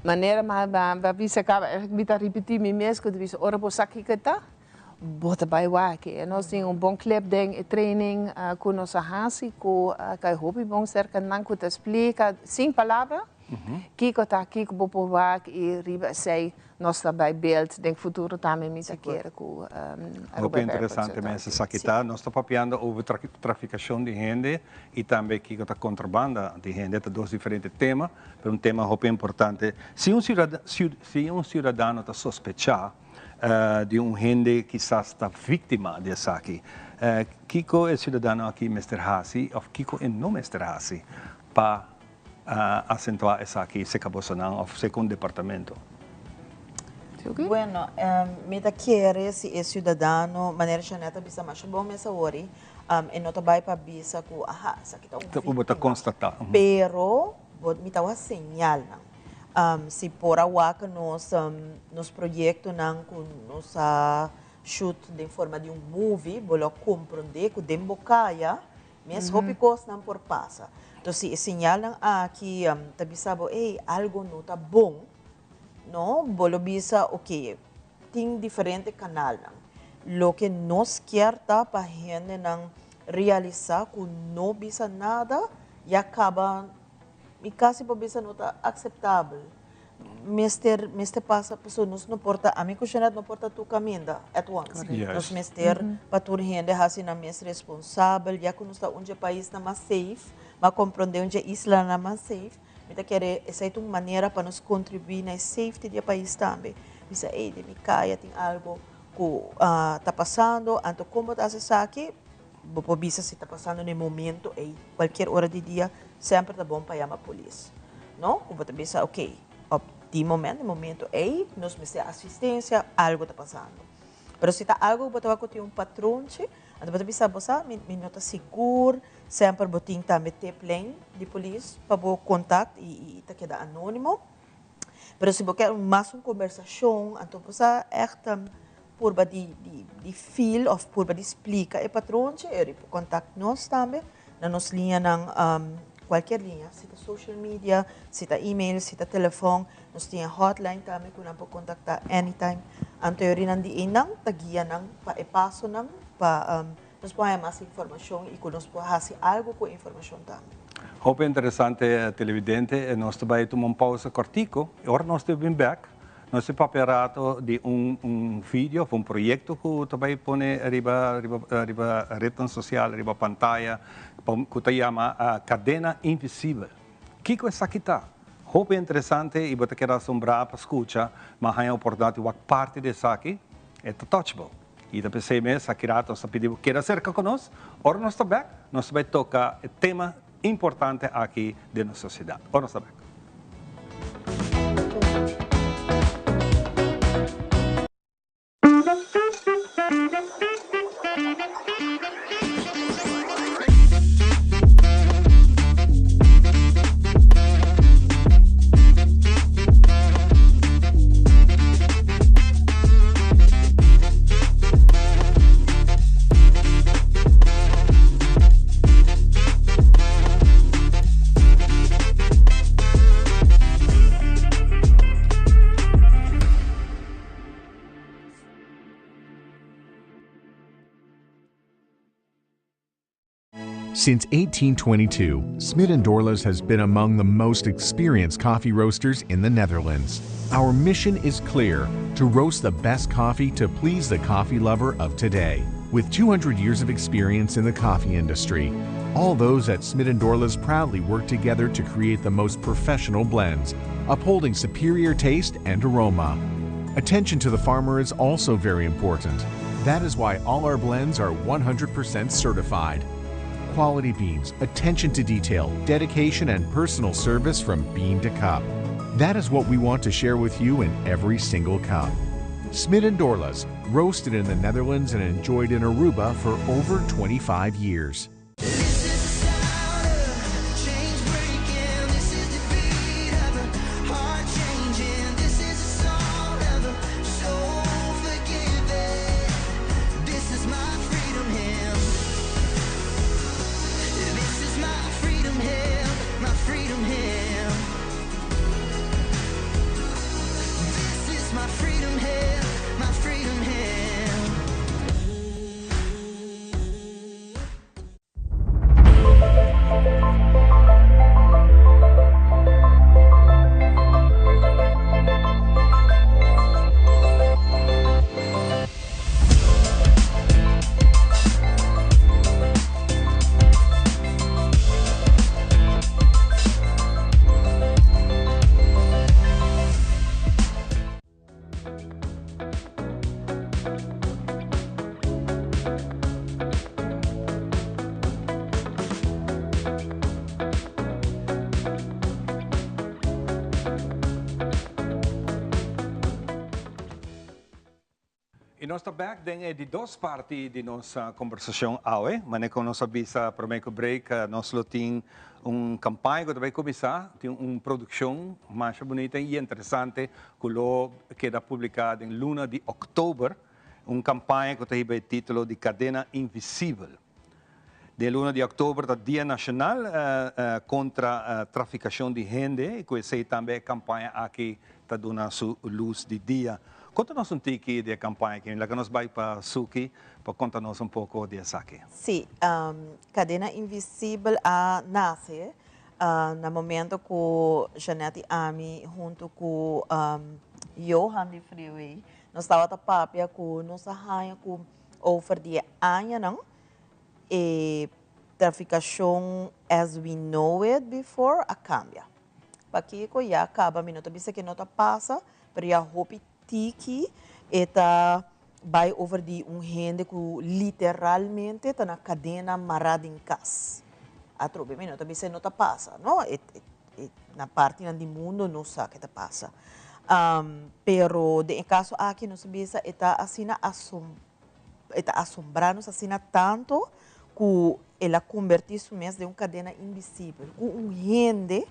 maneira mas você acaba me tá repetir me mesmo que você ora por aqui que tá, bota by aqui. Nós temos bom clip ding training com nossa hasi, com que hobby bom cerca não que te explica sem palavra, que tá aqui com bopo wak e riba sei nós também beeld denk futuro também me tá querer com Muito interessante mesmo essa aqui tá, nós estamos papiando over traficação de gente e também que tá contrabanda de gente, tá dois diferentes temas, mas tema muito importante. Se um cidadão está sospechar de gente que está vítima dessa aqui, Kiko é cidadão aqui, Mr. Hasi, ou Kiko é não Mr. Hasi, para acentuar essa aqui, se acabou sonando, ou se com departamento. Bueno, me da quiere si é cidadão, maneira Janeta bisa mais bom essa hora, e não vai para bisa com, essa aqui tá vítima. Constatar. Pero, me dá uma señal, se por awak nos projetos não com nossa shoot de forma de movie, bolo compreender que dembocaia, mesmo hopicos não por passa. Então se señalam aqui, tabi sabo, algo não tá bom. No, bolo bisa, ok, tem diferente canal. Lo que nos quer tá para gente não realizar que não bisa nada e acaba, e quase para bisa não tá aceitável. Mister passa pessoa nos não porta, a mim cuxenet não porta tu caminho at once. Nos mister para tu gente assim na mes responsável, já que nos está onde país na mais safe, mas compreender onde isla na mais safe. Então, essa é uma maneira para nos contribuir na safety do país também. Bisa, de me caia, tem algo que está passando, então como está se aqui, vou bisa se está passando no momento, qualquer hora do dia, sempre está bom para chamar a polícia. Não? Como está bisa, ok, de momento, nós me assistência, algo está passando. Mas se está algo, você vai ter um patrão, então você bisa, você me nota seguro, sempre botin também ter plane de polícia para o contato e tá queda anônimo. Mas se você quer mais uma conversação, então você echt por de feel of por de explica e patrão é para contato nós também na nossa linha ng qualquer linha, se está social media, se está email, se está telefone, nós temos hotline também, que nós podemos contactar anytime. Anterior nan di inang, tagiya nang pa-epaso nang, nós podemos mais informação e que nós podemos fazer algo com a informação também. Hope interessante, televidente, nós também tomamos pausa cortico, e agora nós estamos back. Nós temos preparado de vídeo, um projeto que também põe arriba rede social, arriba pantalla, que se chama Cadena Invisível. O que é isso aqui? Hope interessante e você quer assombrar para escutar, mas é importante que parte desse aqui é touchable. E depois de mês, aqui nós pedimos que queira ser conosco, agora nós estamos back, nós vamos tocar o tema importante aqui da nossa sociedade. Agora nós estamos back. Since 1822, Smit & Dorlas has been among the most experienced coffee roasters in the Netherlands. Our mission is clear: to roast the best coffee to please the coffee lover of today. With 200 years of experience in the coffee industry, all those at Smit & Dorlas proudly work together to create the most professional blends, upholding superior taste and aroma. Attention to the farmer is also very important. That is why all our blends are 100% certified. Quality beans, attention to detail, dedication, and personal service from bean to cup. That is what we want to share with you in every single cup. Smit & Dorlas, roasted in the Netherlands and enjoyed in Aruba for over 25 years. E nós estamos back de duas partes de nossa conversação hoje. Mas como nós sabemos, para o primeiro break, nós temos uma campanha que vai começar, tem uma produção mais bonita e interessante que está publicada em luna de outubro, uma campanha que tem o título de Cadena Invisível. De luna de outubro, é Dia Nacional contra a Traficação de Gente, e que essa também é a campanha aqui está dando sua luz de dia. Conta-nos um pouco da campanha, que nós vamos para Suki, para contar-nos um pouco dessa aqui. Sim, Cadena Invisível nasce no momento que Janete Ami, junto com Johan de Freeway, nós estávamos a papia com nossa rainha com over de anos, não? E traficação, as we know it before, a cambia. Para que já acaba, minuto, bisa que não passa, para já hope tiki, eta vai over de gente que literalmente está na cadena marada em casa. A trobe, minuto, bisa não passa, não? Na parte do mundo não sabe o que passa. Pero de caso aqui não se bisa está assim assombrando assim tanto que ela convertiu-se mesmo em uma cadena invisível, com gente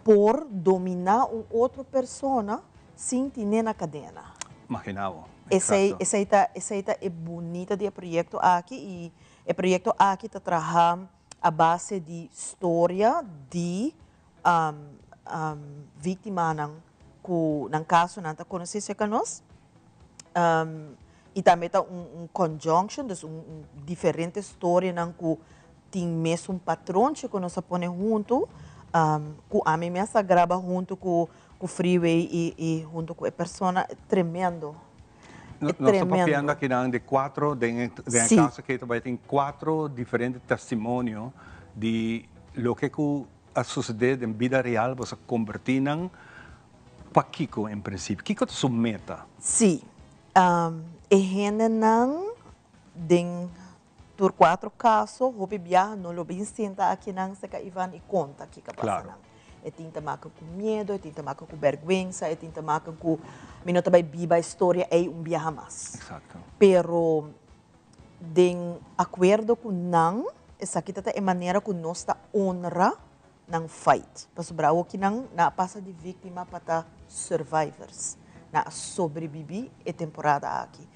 por dominar uma outra pessoa sem ter na cadena. Imaginava. Essa é bonita de projeto aqui e o projeto aqui está trabalhando a base de história de vítima nang caso nanta conhecer se nós e também tá conjunction, dus diferente história nang tem mesmo padrão que nós põe junto, que a mim mesma grava junto com o freeway e junto com a pessoa, tremendo. Nós estamos falando aqui de quatro, de caso que tem 4 diferentes testemunhos de lo que a suceder em vida real, você convertir em para Kiko em princípio. Kiko é sua meta? Sim. E gente não tem por 4 casos, hopi viaja não lo bem senta aqui não se que Ivan e conta aqui que passa não. E tem tamaka com medo, e tem tamaka com vergonha, e tem tamaka com minuto vai viva a história é viaja mais. Exato. Pero de acordo com não, essa aqui é a maneira que nós está honra nang fight. Paso bravo que não na passa de vítima para survivors, na sobreviver a temporada aqui.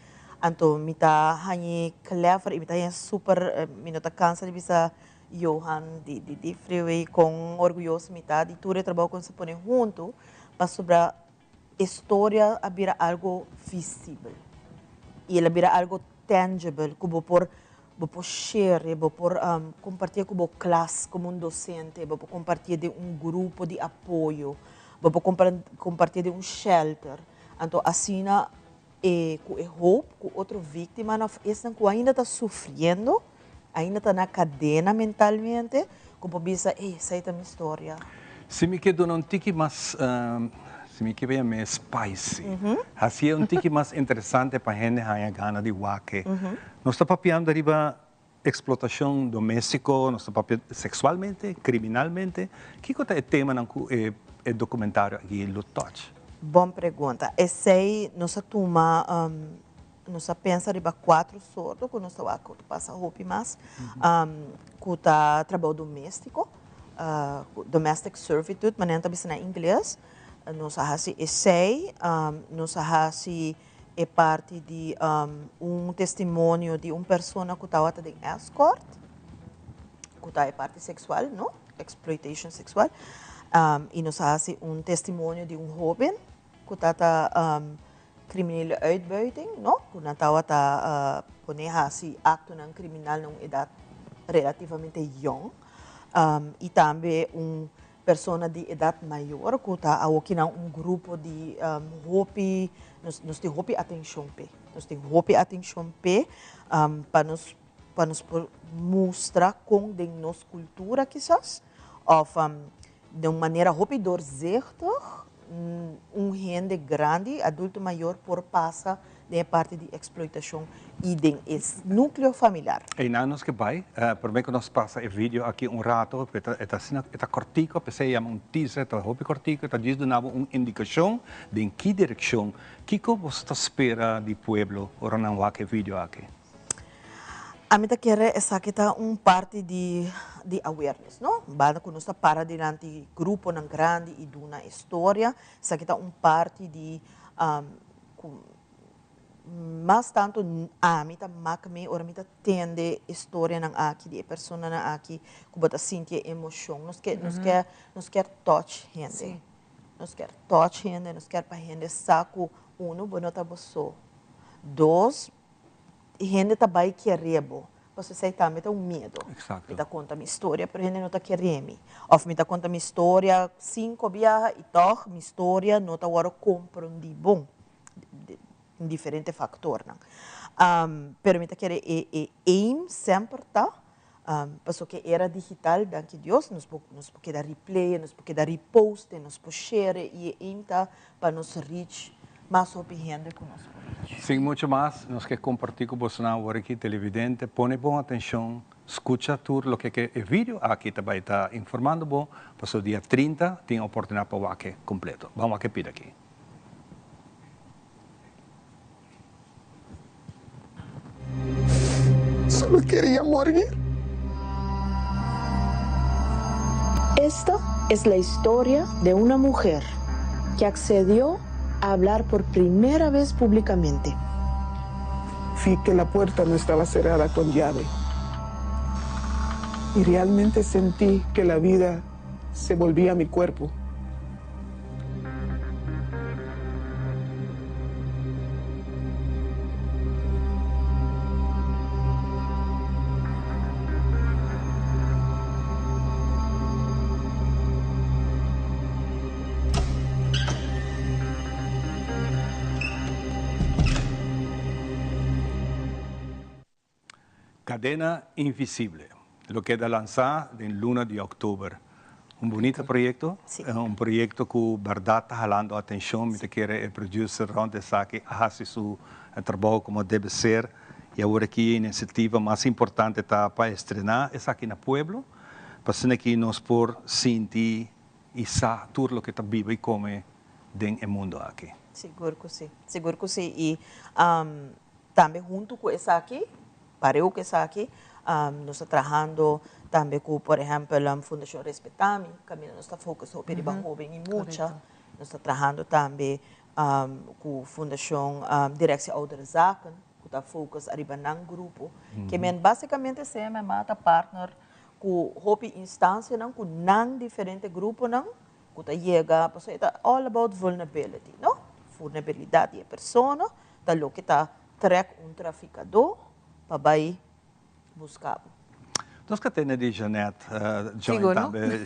Então, mita hanyi clever, mita hanyi super, minuta cansa de bisa Johan de freeway com orgulhoso mita de tudo trabalho com se põe junto para sobre a história abrir algo visível e ela abrir algo tangible como por share, por compartilhar com a classe como docente, por compartilhar de grupo de apoio, por compartilhar de shelter. Então, assim com hope, com outra vítima, esse que ainda está sofrendo, ainda está na cadeia mentalmente, como bisa, essa é a minha história. Se me quedo um tique mais, se me quedo mais spicy, assim é um tique mais interessante para a gente que gana de waque. Nós estamos falando de explotação doméstica, nós estamos falando sexualmente, criminalmente. Que é o tema no documentário aqui, Lo Touch? Boa pergunta. Esse aí, nós toma, nós pensa de 4 sortos, que nós passa roupa mais, que está trabalho doméstico, domestic servitude, mas não está na inglês. Nós fazemos esse aí, nós fazemos parte de testemunho de uma pessoa que estava em escort, que está parte sexual, não? Exploitation sexual. E nós fazemos testemunho de jovem que está criminele uitbuiting, no? Que está poner acto ng criminal nung edad relativamente young. E também pessoa de idade maior que está aqui na grupo de hopi, nós temos hopi atenção pe, nós temos hopi atenção pe para nos mostrar com de nossa cultura quizás, ou de uma maneira hopi doorzichtig gente grande, adulto maior, por passa de parte de exploitação e de núcleo familiar. E na nos que vai, por bem que nós passa o vídeo aqui rato, está cortico, pensei um teaser, está hopi cortico, está diz uma indicação de em que direção, que você espera do pueblo, ora não há que vídeo aqui. A mim quer essa que está parte de awareness, não? Bada que nós para diante grupo não grande e de uma história, essa que está parte de mas tanto a mim tá macme ora mim tende história não aqui de pessoa não aqui que bota sentir emoção, nós quer touch gente, nós quer touch gente, nós quer para gente saco bonota boso, 2 gente também querendo, você sei também tem medo. Exato. Me conta minha história, mas gente não está querendo. Ou me conta minha história 5 viagens e toch minha história não está agora compreender bom, em diferentes fatores. Pero me quer aim sempre tá, porque que era digital, danke Deus, nos pode dar replay, nos pode dar repost, nos pode share e aim tá para nos reach mais opinião conosco. Sim, muito mais. Nós queremos compartilhar com você agora aqui, televidente. Põe boa atenção, escuta tudo o que é o vídeo. Aqui também está informando bom. Para o dia 30, tem a oportunidade para o aqui completo. Vamos aqui pedir aqui. Solo quería morir. Esta es la historia de una mujer que accedió a hablar por primera vez públicamente. Vi que la puerta no estaba cerrada con llave. y realmente sentí que la vida se volvía a mi cuerpo. Cadena Invisible, lo que da lanzado en luna de octubre. Un bonito proyecto, un proyecto que verdad está jalando atención, me quiere el producer Ron de Saki hace su trabajo como debe ser, y ahora aquí la iniciativa más importante está para estrenar, es aquí en el pueblo, para que nos por sentir y saber todo lo que está vivo y come en el mundo aquí. Seguro que sí, y también junto con esa aquí, pareu que está aqui, nós estamos trabalhando também com, por exemplo, a Fundação Respetami, que nós estamos focando sobre jovem e muita. Nós estamos trabalhando também com a Fundação Direção Ouderzaken, que está focando no grupo, que basicamente é uma partner com a instância, com diferentes grupos, que chega, é all about vulnerability, não? Vulnerabilidade da pessoa, da lo que está trek traficador, para buscar. Nós que temos de Janete,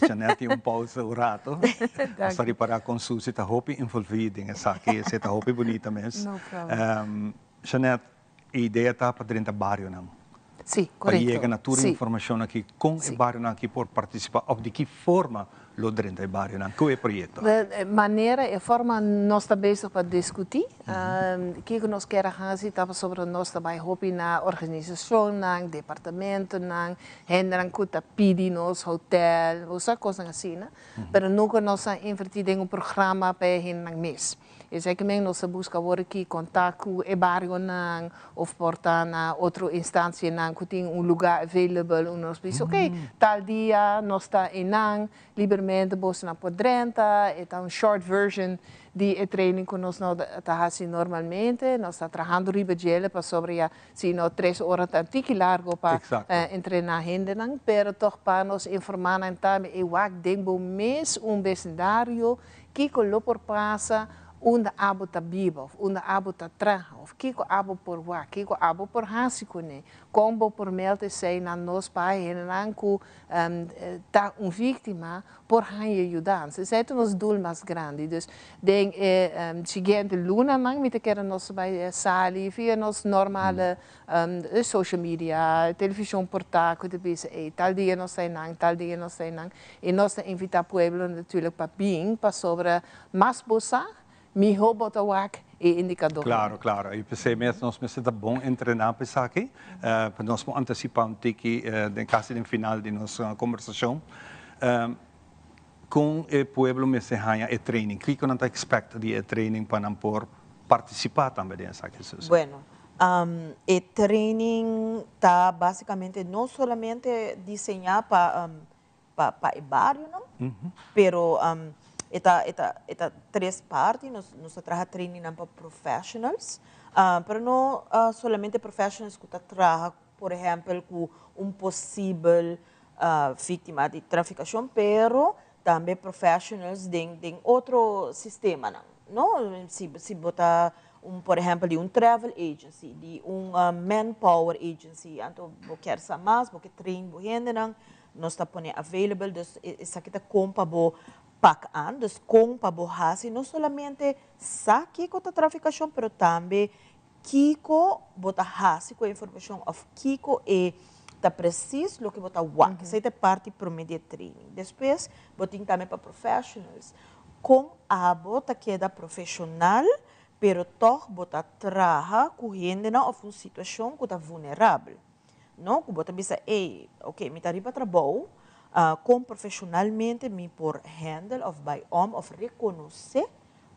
Janete e pausa o rato, para reparar com Suzy, está roupa envolvida nessa aqui, está roupa bonita mesmo. Janete, a ideia está para dentro do bairro, não? Sim, correto. Para chegar na tua informação aqui, com o bairro aqui por participar, ou de que forma lo dentro do bairro, não? Qual é o projeto? De maneira e forma nós estamos bezig para discutir. Que nós queremos fazer sobre nós também na organização, no departamento, henderang kuta pidi nos hotel, essa coisa assim, né? Mas nunca nós invertido em programa para henderang mês. E sei que nós buscamos aqui contato com o bairro ou portar na outra instância que tem lugar available, nós pensamos, ok, tal dia nós está em livremente você não pode entrar, é short version de training que nós não fazemos normalmente, nós estamos trabalhando riba para sobre se não 3 horas tanto largo para treinar gente, pero toch para nos informar também e o dengo mês vecindário que colo por passa onde abo tá vivo, onde abo tá traga, of kiko abo por wa, kiko abo por hasikune, combo por melte sei na nos pai, nanku tá vítima por hanha ajudar. Se é nos doel mais grande, dus denk seguinte luna nang met quer nos bij sali via nos normale social media, televisão portal, que de bisa tal dia nos sei nang, tal dia nos sei nang, e nós invita pueblo natuurlijk para bem, para sobre mais bossa mi robotawak e indicador. Claro. E pensei mesmo, nós precisamos bom treinar para isso aqui, para nós antecipar um tique, em caso de final de nossa conversação, com o povo me se ganha e training. O que não está expecta de training para não por participar também dessa aqui? Bueno, o training está basicamente não somente desenhar para o bairro, não? Pero Eta 3 partes, nós trabalhamos training para professionals, mas não somente professionals que trabalham, por exemplo, com possível vítima de traficação, pero também professionals de outro sistema, não? Se botar por exemplo, de travel agency, de manpower agency, então, você quer saber mais, você treina, nós estamos available, isso aqui está compra pak an, dus kung pabuhasi, não somente sa kiko ta traficação, pero também kiko bota hasi com a informação of kiko e ta preciso lo que bota wak, essa é parte promedia training. Depois, botin também para professionals, com a bota queda profissional, pero toch bota traha com gente na of uma situação que tá vulnerável. Não, que bota bisa, ok, me taripa trabalho, com profissionalmente me por handle of by of reconhecer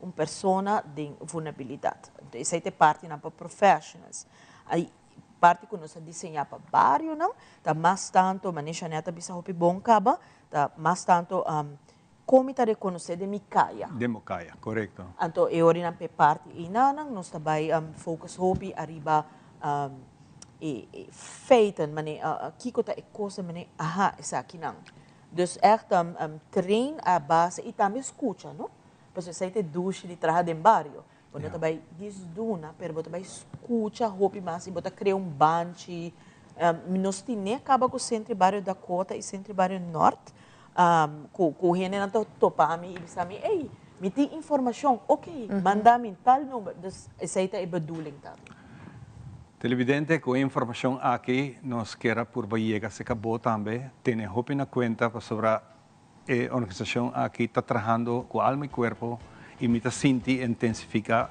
uma pessoa de vulnerabilidade. Então, essa é parte para professionals. Aí, parte que nós desenhamos para bairro, não? Tá mais tanto, maneja neta bisa hopi bom caba, tá mais tanto como tá reconhecer de micaia. De micaia, correto. Então, eu ori na parte e nós também focus hopi arriba feiten, kiko ta coisa, aha, essa aqui não. Dus echt train a base e também escuta, não? Porque você tem duche de trabalhar em barrio. Você também desduna, pero você também escuta roupa mais e você cria banchi. Nós tínhamos acaba com o centro barrio da Dakota e centro barrio norte. Com o gente não topami e disse-me, ei, me tem informação, ok, manda-me tal número. Dus essa é a bedoeling também. Televidente, com informação aqui, nós queremos por Vallega se acabou também, tem roupa na conta sobre a organização aqui está trabalhando com alma e corpo e me está sentindo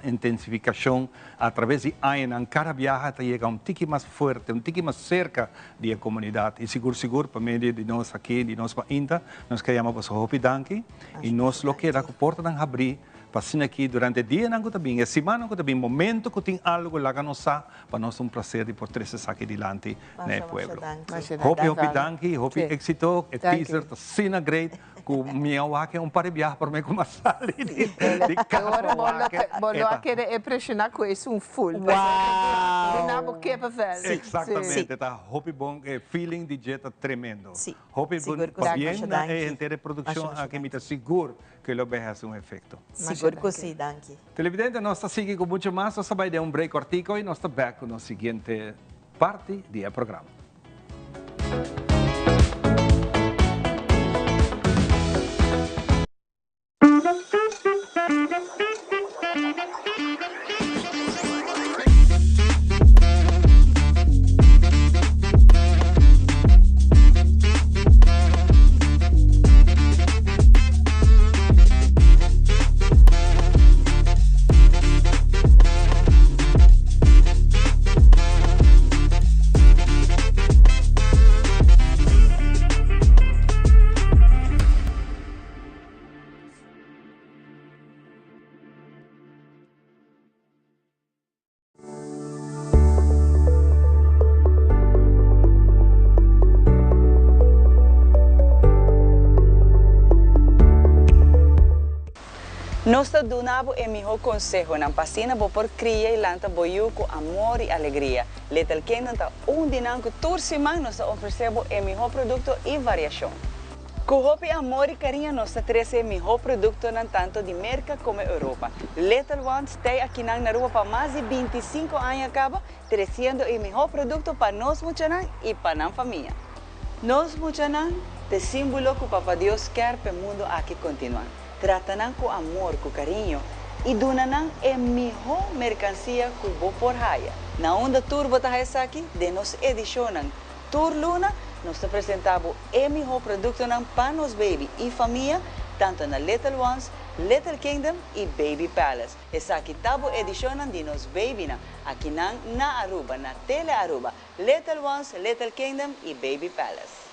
intensificação através de anos, cada viagem está chegando um tique mais forte, um tique mais cerca da comunidade. E seguro, para meio de nós aqui, de nós para Inta, nós queremos para Hopi Danki e nós lo que a porta não abrir. Passando aqui durante o dia, não também, a semana não também, momento que tem algo lá que nós para nós por prazer de poder estar aqui diante no pueblo. Hopi Danki, Hopi éxito, o teaser está sendo great, com minha wake par de viajes por mim como sali de casa. Bolo a querer impressionar com isso full. Uau! Não que fazer. Exatamente, tá. Hopi bom, feeling de jeta tremendo. Hopi bom, para bem na inteira produção aqui me está seguro que ele vai fazer efeito. Seguro que sim, Danki. Televidente, nós estamos seguindo com muito mais, nós vamos dar break cortico e nós estamos back com a seguinte parte do programa. Nós donamos o melhor conselho na pasina por criar e lançar boiu com amor e alegria. Little Kingdom está dinâmico toda semana nós oferecemos o melhor produto e variação. Com Hopi amor e carinho nós trazemos o melhor produto não tanto de América como Europa. Little Ones está aqui na Europa para mais de 25 anos acaba trazendo o melhor produto para nós muchanan e para nossa família. Nós muchanan te símbolo que o Papa Deus quer para o mundo aqui continuar. Tratam com amor, com carinho e donam a melhor mercancia que vou por raia. Na onda Tour Botahaya aqui, de nos edicionam Tour Luna, nós apresentamos o melhor produto para nos baby e família, tanto na Little Ones, Little Kingdom e Baby Palace. Essa aqui tabo edicionam de nos baby aqui na Aruba, na Tele Aruba, Little Ones, Little Kingdom e Baby Palace.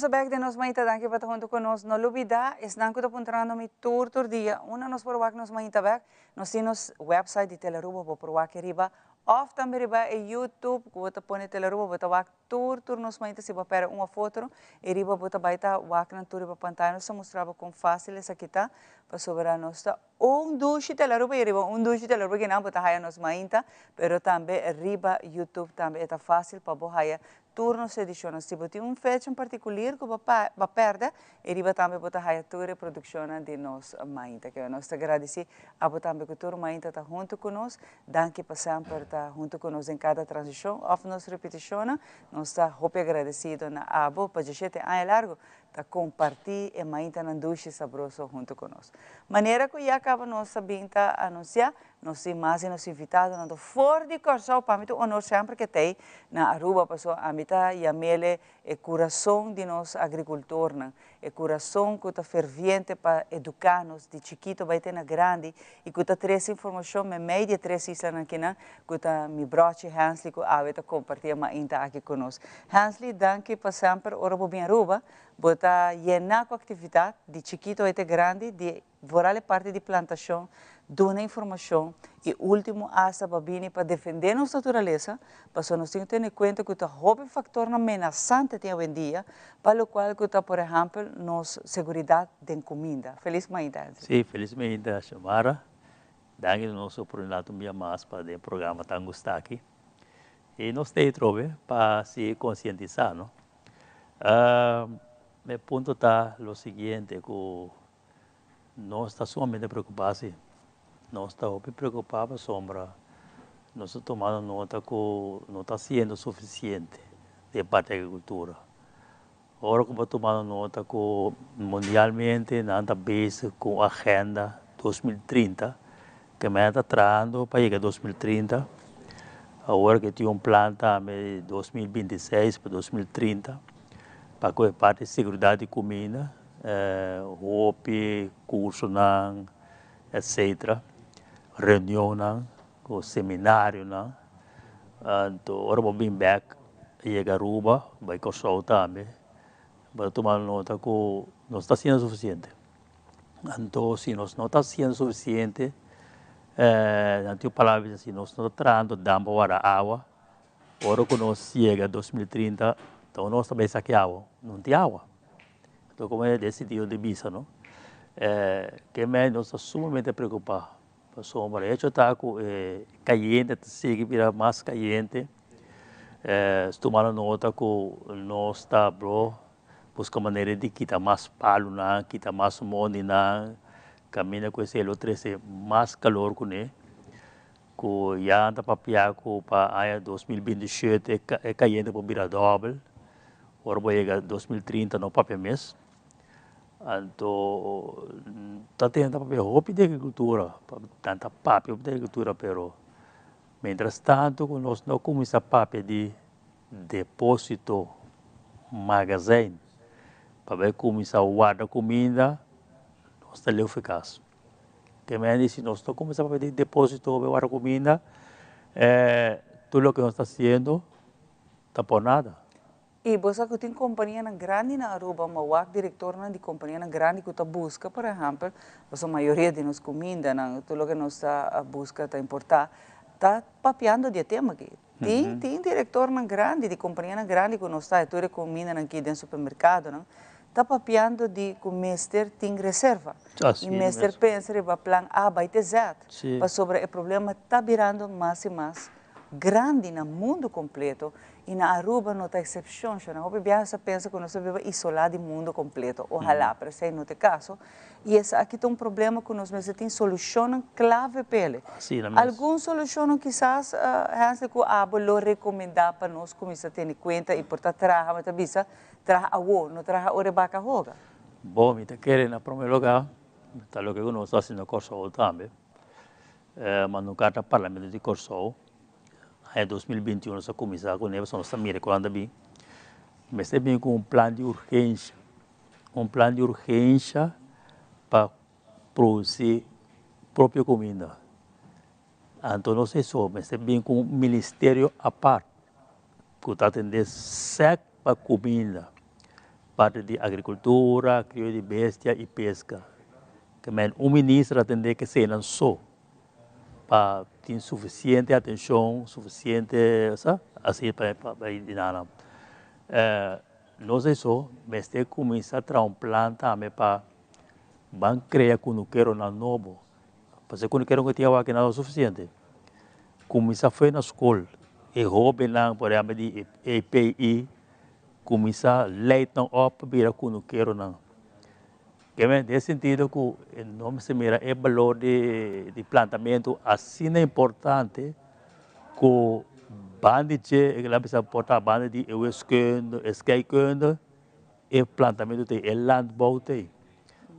Sabag de nos mahita danke para junto con nos no lubida es nanko to puntrano mi tour dia una nos porwak nos mahita bag nos tinos website de Teleruba po porwak riba of também riba e YouTube ko to pone Teleruba bota wak tour nos mahita se para uma foto e riba bota baita wak na tour pa pantalla nos mostrava com fácil essa kita para soberano está dushi Teleruba e riba dushi Teleruba que não bota haya nos mahita pero também riba YouTube também está fácil para bohaya turnos edição se bote fecha em particular que vai perder e riba também botar a tua produção de nós mainta que nós agradecemos a botar também que toda mainta está junto conosco danke para sempre estar junto conosco em cada transição of nos repetição nós está muito agradecido na abo para gente anos largo a compartilhar e mainta na duche sabroso junto conosco. Maneira que já acaba nossa binta anunciar, nós mais nos invitados na fora de Corsol para mim honor sempre que tem na Aruba passou a mita e a mele é coração de nós agricultor, é coração que está ferviente para educar-nos de chiquito vai ter na grande e que está traz informação me meio de três islas aqui na que está me broche Hansley que a veta compartilhar mainta aqui conosco. Hansley, danke para sempre ora bem Aruba. Bota llenar com atividade de chiquito até grande, de vorar parte de plantação, dar informação e último hasta babini para defender nossa natureza, para nós temos que ter em conta que o fator amenazante tem hoje em dia, para o qual que por exemplo nossa segurança de comida. Feliz manhã. Sim, feliz manhã, Chamara. Danke nossa oportunidade de mais para o programa tão gostar aqui. E nós temos para se conscientizar, não? Meu ponto está o seguinte, que nós estamos sumamente preocupados. Nós estamos preocupados sobre nós estamos tomando nota que não está sendo suficiente de parte da agricultura. Agora que estamos tomando nota que mundialmente não está base com a agenda 2030, que me está trazendo para chegar a 2030. Agora que tem plano também de 2026 para 2030. Para que parte de segurança de comida, roupa, curso, etc. Reunião, seminário. Então, agora vou vir back e a Aruba, vai Corsol também, para tomar nota que não está sendo suficiente. Então, se nós não está sendo suficiente, não tenho palavras assim, nós não estamos trazendo para a água, agora que nós chega a 2030, então, nós também saqueamos, não tem água. Então, como é decidido de vista, não? Que nós estamos sumamente preocupados. Sobre isso, está caliente, segue virar mais caliente. Tomando nota que nós estamos buscando maneira de quitar mais palo, quitar mais monte, caminha com esse outro, mais calor com ele. Que já anda para para 2027 é caliente para virar doble. Agora vai chegar 2030 no papel mês. Então, está tendo papel roupa de agricultura, tanta papel de agricultura, pero mientras tanto, nós não começamos a papel de depósito, magazine, para ver começar a guardar comida, nós estamos eficazes. Que me diz, se nós não começamos a papel de depósito, guardar comida, tudo o que nós estamos fazendo, está por nada. E você que tem companhia grande na Aruba, mas o diretor de companhia grande que está busca, por exemplo, a maioria de nós comida, tudo o que nós busca está importar, está papeando de tema aqui. Tem diretor grande de companhia grande que nós está, toda comida aqui dentro do supermercado, está papeando de que o mestre tem reserva. E o mestre pensa que plan A vai ter Z, para sobre o problema está virando mais e mais grande no mundo completo. E na Aruba não está exceção, não você pensa que nós vivemos isolados do mundo completo, ojalá, mas se não é caso. E aqui tem problema que nós temos solução clave para ele. Alguma solução quizás, Hansel, que eu recomendar para nós começar a ter em conta e portanto trabalhar, mas trabalhar a o, não trabalhar a rebaca roga. Bom, me querem na primeiro lugar, está o que nós estamos fazendo no Corsol também, mas no carta parlamento de Corsol. Em 2021, nós começamos com ele, nós estamos recordando bem. Mas também com um plano de urgência para produzir própria comida. Então, não sei só, mas também com um ministério à parte, que está atendendo seco para comida, parte de agricultura, crio de bestia e pesca. Que um ministro atender que se não só. Para ter suficiente atenção, suficiente, assim, para nada. Não sei só, mas tem que começar a trazer um plano também para criar cunuqueiro na novo. Porque cunuqueiro que tinha aqui não é suficiente. Começar a fazer na escola, e roubar lá, por exemplo, de EPI, começar a leitar para virar cunuqueiro não. Que nesse sentido que não se mira o valor de plantamento assim é importante que bande que lá precisa portar bande de esquerda é plantamento tem, é landbouw tem.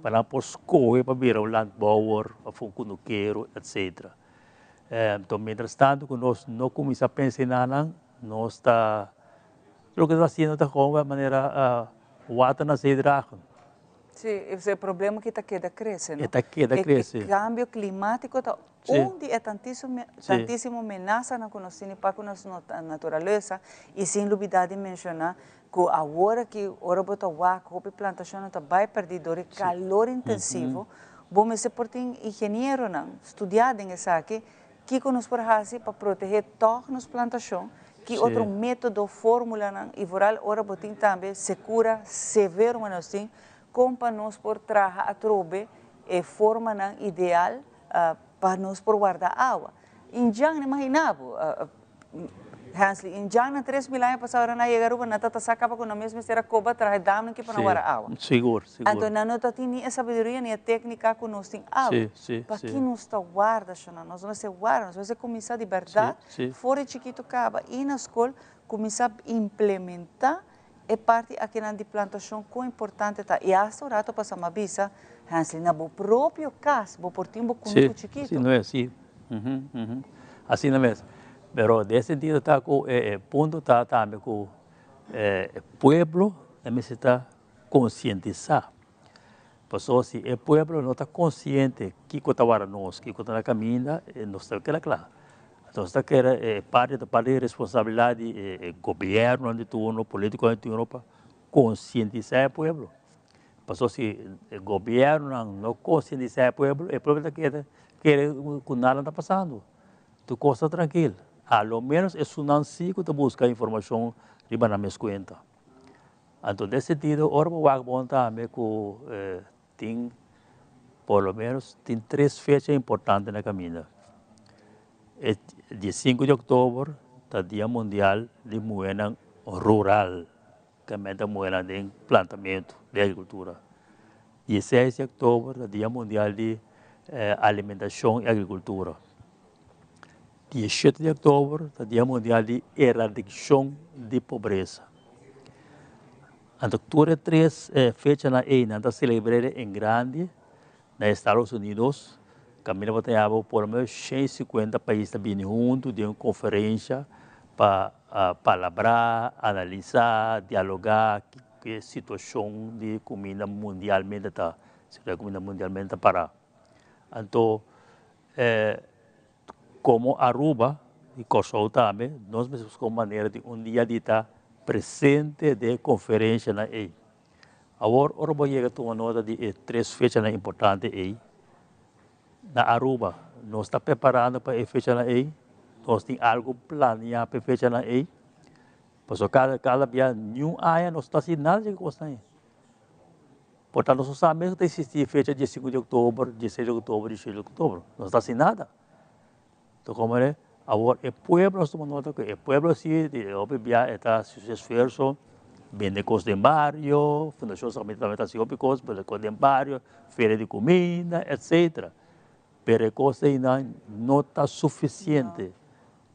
Para por escolher para virar um landbouwer, ou um cunuqueiro, etc. Então, mientras tanto, que nós não começamos a pensar nada, nós está, o que está fazendo está com a maneira, o water na hidrata. Sim, esse é o problema que está queda cresce, não? Está queda cresce. O cambio climático está onde é tantíssimo ameaça na conhecimento para a natureza e sem dúvida de mencionar que agora que ora bota waco, a plantação está bem perdida, o calor intensivo, bom se por tem engenheiro não, estudado em essa aqui, que nos por fazer para proteger todas as plantações, que outro método, fórmula não, e voral ora botin também segura, severo mas assim, como para nós por trabalhar a trobe é forma não ideal para nós por guardar água. Em Jang, imaginava, Hansli, em Jang, 3.000 anos passaram na chegar na tata sacava com a mesma será coba trazer dama que para guardar água. Seguro. Então não está nem a sabedoria nem a técnica que nós tem água. Para que nós está guarda, nós não se guarda, nós vamos começar de verdade, fora chiquito acaba e na escola começar a implementar é parte aqui na de plantação que é importante tá e hasta o rato passa uma visa Hansli na bo próprio caso bo por tempo com um chiquito sim não é assim assim não é mesmo pero desse sentido tá com ponto tá também com pueblo necessita conscientizar pessoas se o pueblo não está consciente que está para nós que está na caminha não está claro. Então, esta que era parte da responsabilidade do governo de turno, político de turno, para conscientizar o povo. Porque se o governo não conscientizar o povo quer que nada está passando. Tu costa tranquilo. Ao menos é um nancy que tu busca informação de na minha conta. Então, nesse sentido, o Wagabon também tem, por lo menos, tem 3 fechas importantes na caminho. Dia 5 de outubro, é o Dia Mundial de Moeda Rural, que é moeda de plantamento, de agricultura. Dia 6 de outubro, é o Dia Mundial de Alimentação e Agricultura. Dia 7 de outubro, é o Dia Mundial de Erradicação de Pobreza. Então, todas as 3 fechas estão celebradas em grande nos Estados Unidos. Camila Batanhava, por menos 150 países vindo juntos de uma conferência para falar, analisar, dialogar que a situação de comida mundialmente está, se a comida mundialmente para. Então, como Aruba e Kosovo também, nós mesmos com maneira de dia de estar presente de conferência na EI. Agora, eu vou chegar a uma nota de 3 fechas importantes aí. Na Aruba, nós estamos preparando para a fecha na EI, nós temos algo planeado para a fecha na EI, porque cada dia, nenhum ano, nós estamos fazendo nada de coisa aí. Portanto, nós sabemos que existe a fecha de 5 de outubro, 16 de outubro, 16 de outubro, não está fazendo nada. Então, como é? Agora, o povo, nós estamos notando que o povo, sim, está se esforço, vende coisas de barrio, fundação também está se ocupando coisas, vende coisas de barrio, feira de comida, etc. Pero a coisa ainda não está suficiente.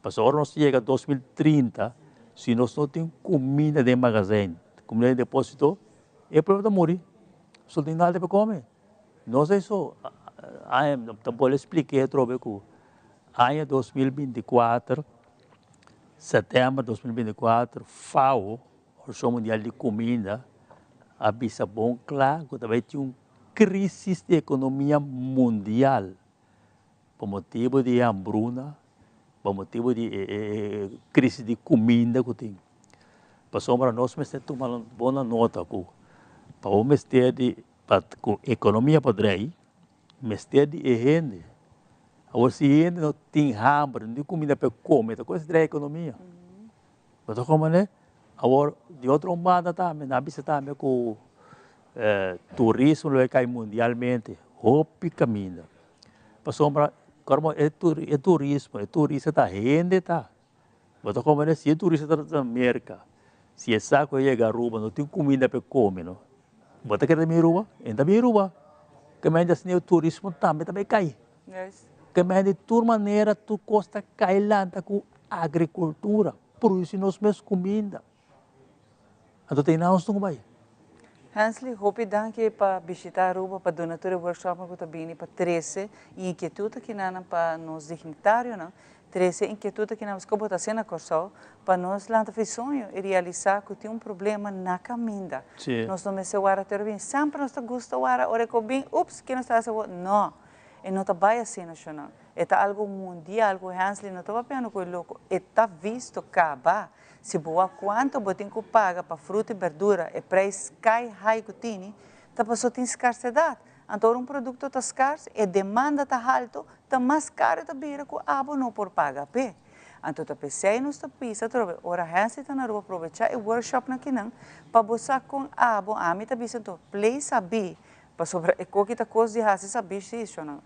Porque agora nós chega a 2030, se nós não temos comida de magazine, comida de depósito, é problema de morrer. Só tem nada para comer. Não sei só, também expliquei outra vez que ano 2024, setembro de 2024, FAO, Organização Mundial de Comida, avisa bom claro que também tem uma crise de economia mundial. Por motivo de hambruna, por motivo de crise de comida que tem. Para nós, nós temos uma boa nota para o mestre de economia padrão, mestre de gente. Agora, se gente não tem hambre, não tem comida para comer, então coisa é a economia. Mas como é? Agora, de outra maneira também, na vista também que o turismo cai mundialmente, roupa caminha. Para como é turismo, é turista da gente, tá? Mas como é, se é turista da América, se é saco chega a Aruba, não tem comida para comer, não? Bota que é da minha Aruba, ainda minha Aruba. Que mais assim o turismo também cai. Que mais de toda maneira tu costa cai lá com agricultura, produzir nós mesmos comida. Então tem nada não vai. Hansley, hopi danke para visitar Aruba, para donatório workshop que também para 13 e inquietude que nós para nos dignitários, não? 13 inquietude que nós como está sendo corso para nós lá na sonho e realizar que tem problema na caminda. Nós não me se wara ter bem, sempre nós gosta wara, ora que bem, ups, que nós está não. E não está bem assim, não. É algo mundial, algo Hansley não está vendo com louco, é visto cá, se boa quanto você tem que pagar para fruta e verdura, e preço sky high que tem, tá passou tem escassez. Então produto está escasso e demanda está alto, está mais caro tá bira que abo não por pagar pe. Então tá pensei nos tá pisa trobe, ora Hansley tá na rua aproveitar e workshop na kinan para buscar com abo, a mim tá bisa to play sabi, para sobre e co que tá coisa de Hansley sabi isso não.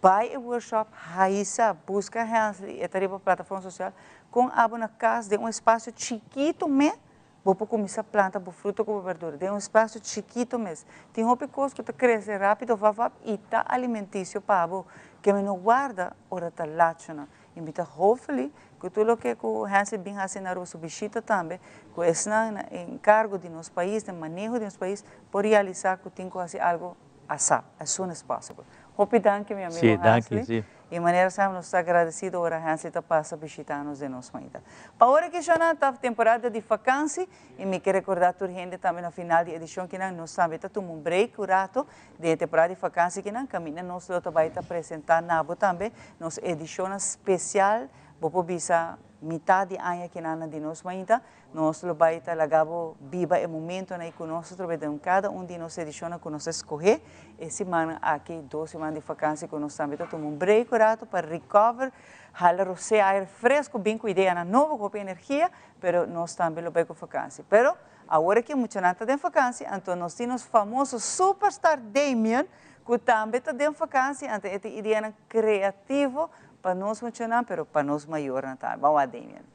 Vai o workshop, raíça, busca Hansley, e tarifa plataforma social, com abo na casa de espaço chiquito mesmo, vou começar a planta, vou fruta com verdura, de espaço chiquito mesmo. Tem roupa coisa que cresce rápido, e tá alimentício para abo, que me não guarda, ora tá lachona. Invita hopefully, que tudo que o Hansley bem assim na rua subchita também, que é encargo de nosso país, de manejo de nosso país, por realizar que tem que fazer algo as soon as possible. Hope danke, meu amigo Hansley. Sim. E maneira sabe, nós estamos agradecidos agora Hansley está passa visitar-nos de nossa manhã. Para agora que já está temporada de vacância, e me quero recordar a gente também no final de edição que nós também tomamos um break, rato, de temporada de vacância que nós caminhamos, nós também apresentar nabo também, nossa edição especial, vou bisa metade de ano que nós de nossa manhã, nós vai estar lagabo viva o momento na que nós trabalhamos cada de nossas edições que nós escolher, e semana aqui 2 semanas de vacância que nós também tomamos um break rato para recover, jalar você ar fresco, bem com ideia na nova com energia, pero nós também lo vai com vacância. Pero agora que muita gente tem vacância, então nós temos famoso superstar Damien, que também está em vacância, então esta ideia criativa para nós funcionar, pero para nós maior não tá. Vamos a Damien.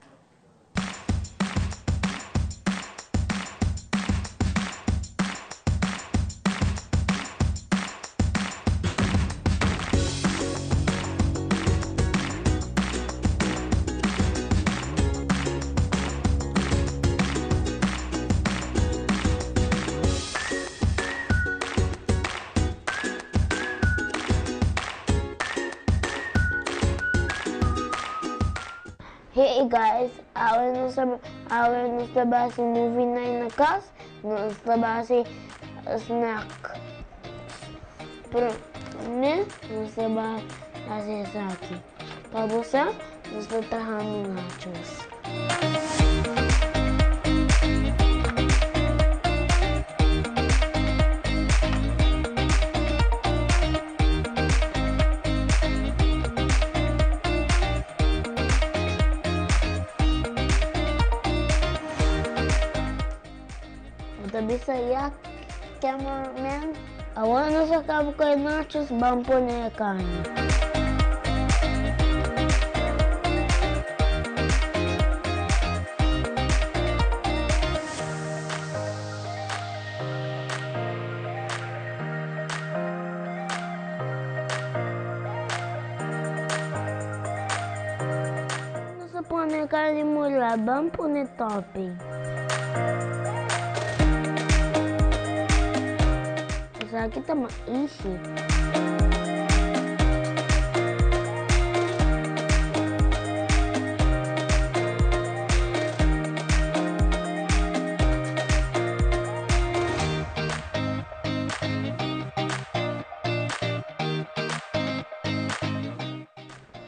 Hey guys, agora nós trabalhamos movie na casa, nós trabalhamos snack. Né? Nós trabalhamos isso aqui. Para você, nós estamos trabalhando nachos. Bisa ya, cameraman. Agora nós acabamos com os nachos, vamos pôr a carne. Nós põe a carne molhada, vamos pôr topping. Aqui está mais enche.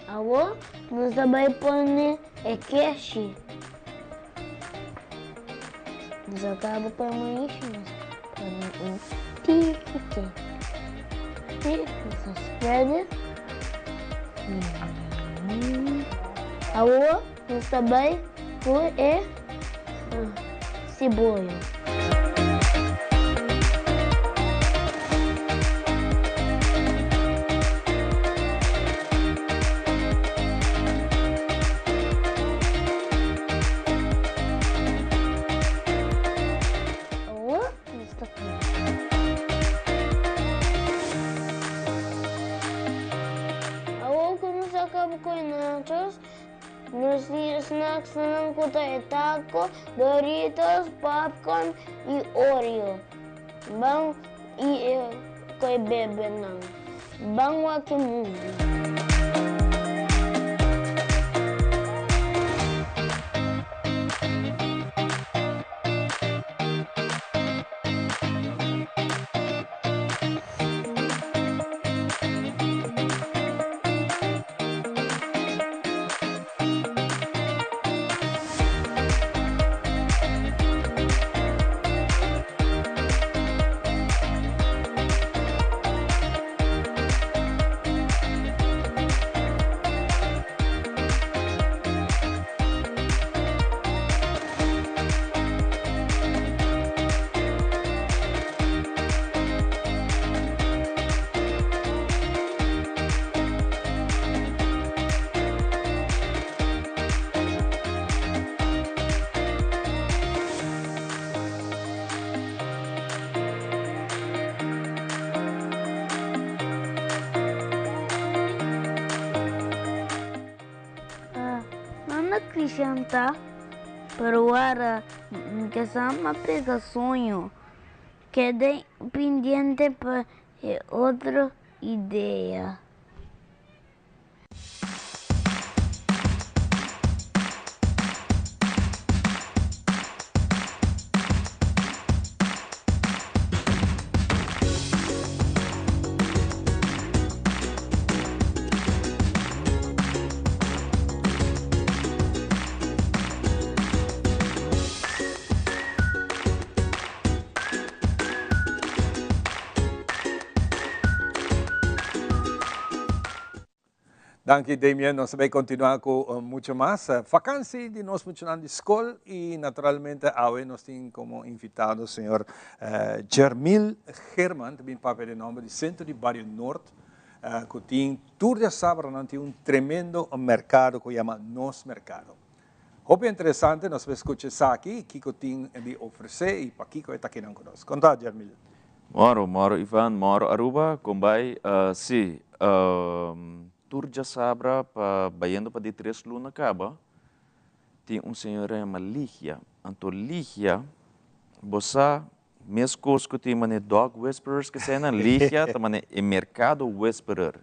Agora, nós vamos pôr o queijo. Nós acabamos com o queijo. Essa spread. Agora, nós também pôr cebola. Nos snacks não conta taco, Doritos, popcorn e Oreo. bang ko'y bebe ng bang waki movie. Acrescentar para o ar que uma pega sonho que é pendente para outra ideia. Danke, Damien. Nós vamos continuar com muito mais. Vacância de nós funcionando de escola e, naturalmente, hoje nós temos como invitado o senhor Jermil Herman, também papel de nome do Centro de Barrio Norte, que tem Tour de Sabra, tem tremendo mercado que chama Nos Mercado. Muito interessante, nós vamos escutar aqui, Kiko tem de oferecer e para Kiko está aqui conosco. Conta, Jermil. Moro Ivan, moro Aruba, combay, sim. Tour de Sabra para bayando para de 3 lunas acaba. Tem senhor chamado Ligia. Então Ligia, você mesmo coisa que tem mané dog whisperers que se na Ligia, também é mercado whisperer.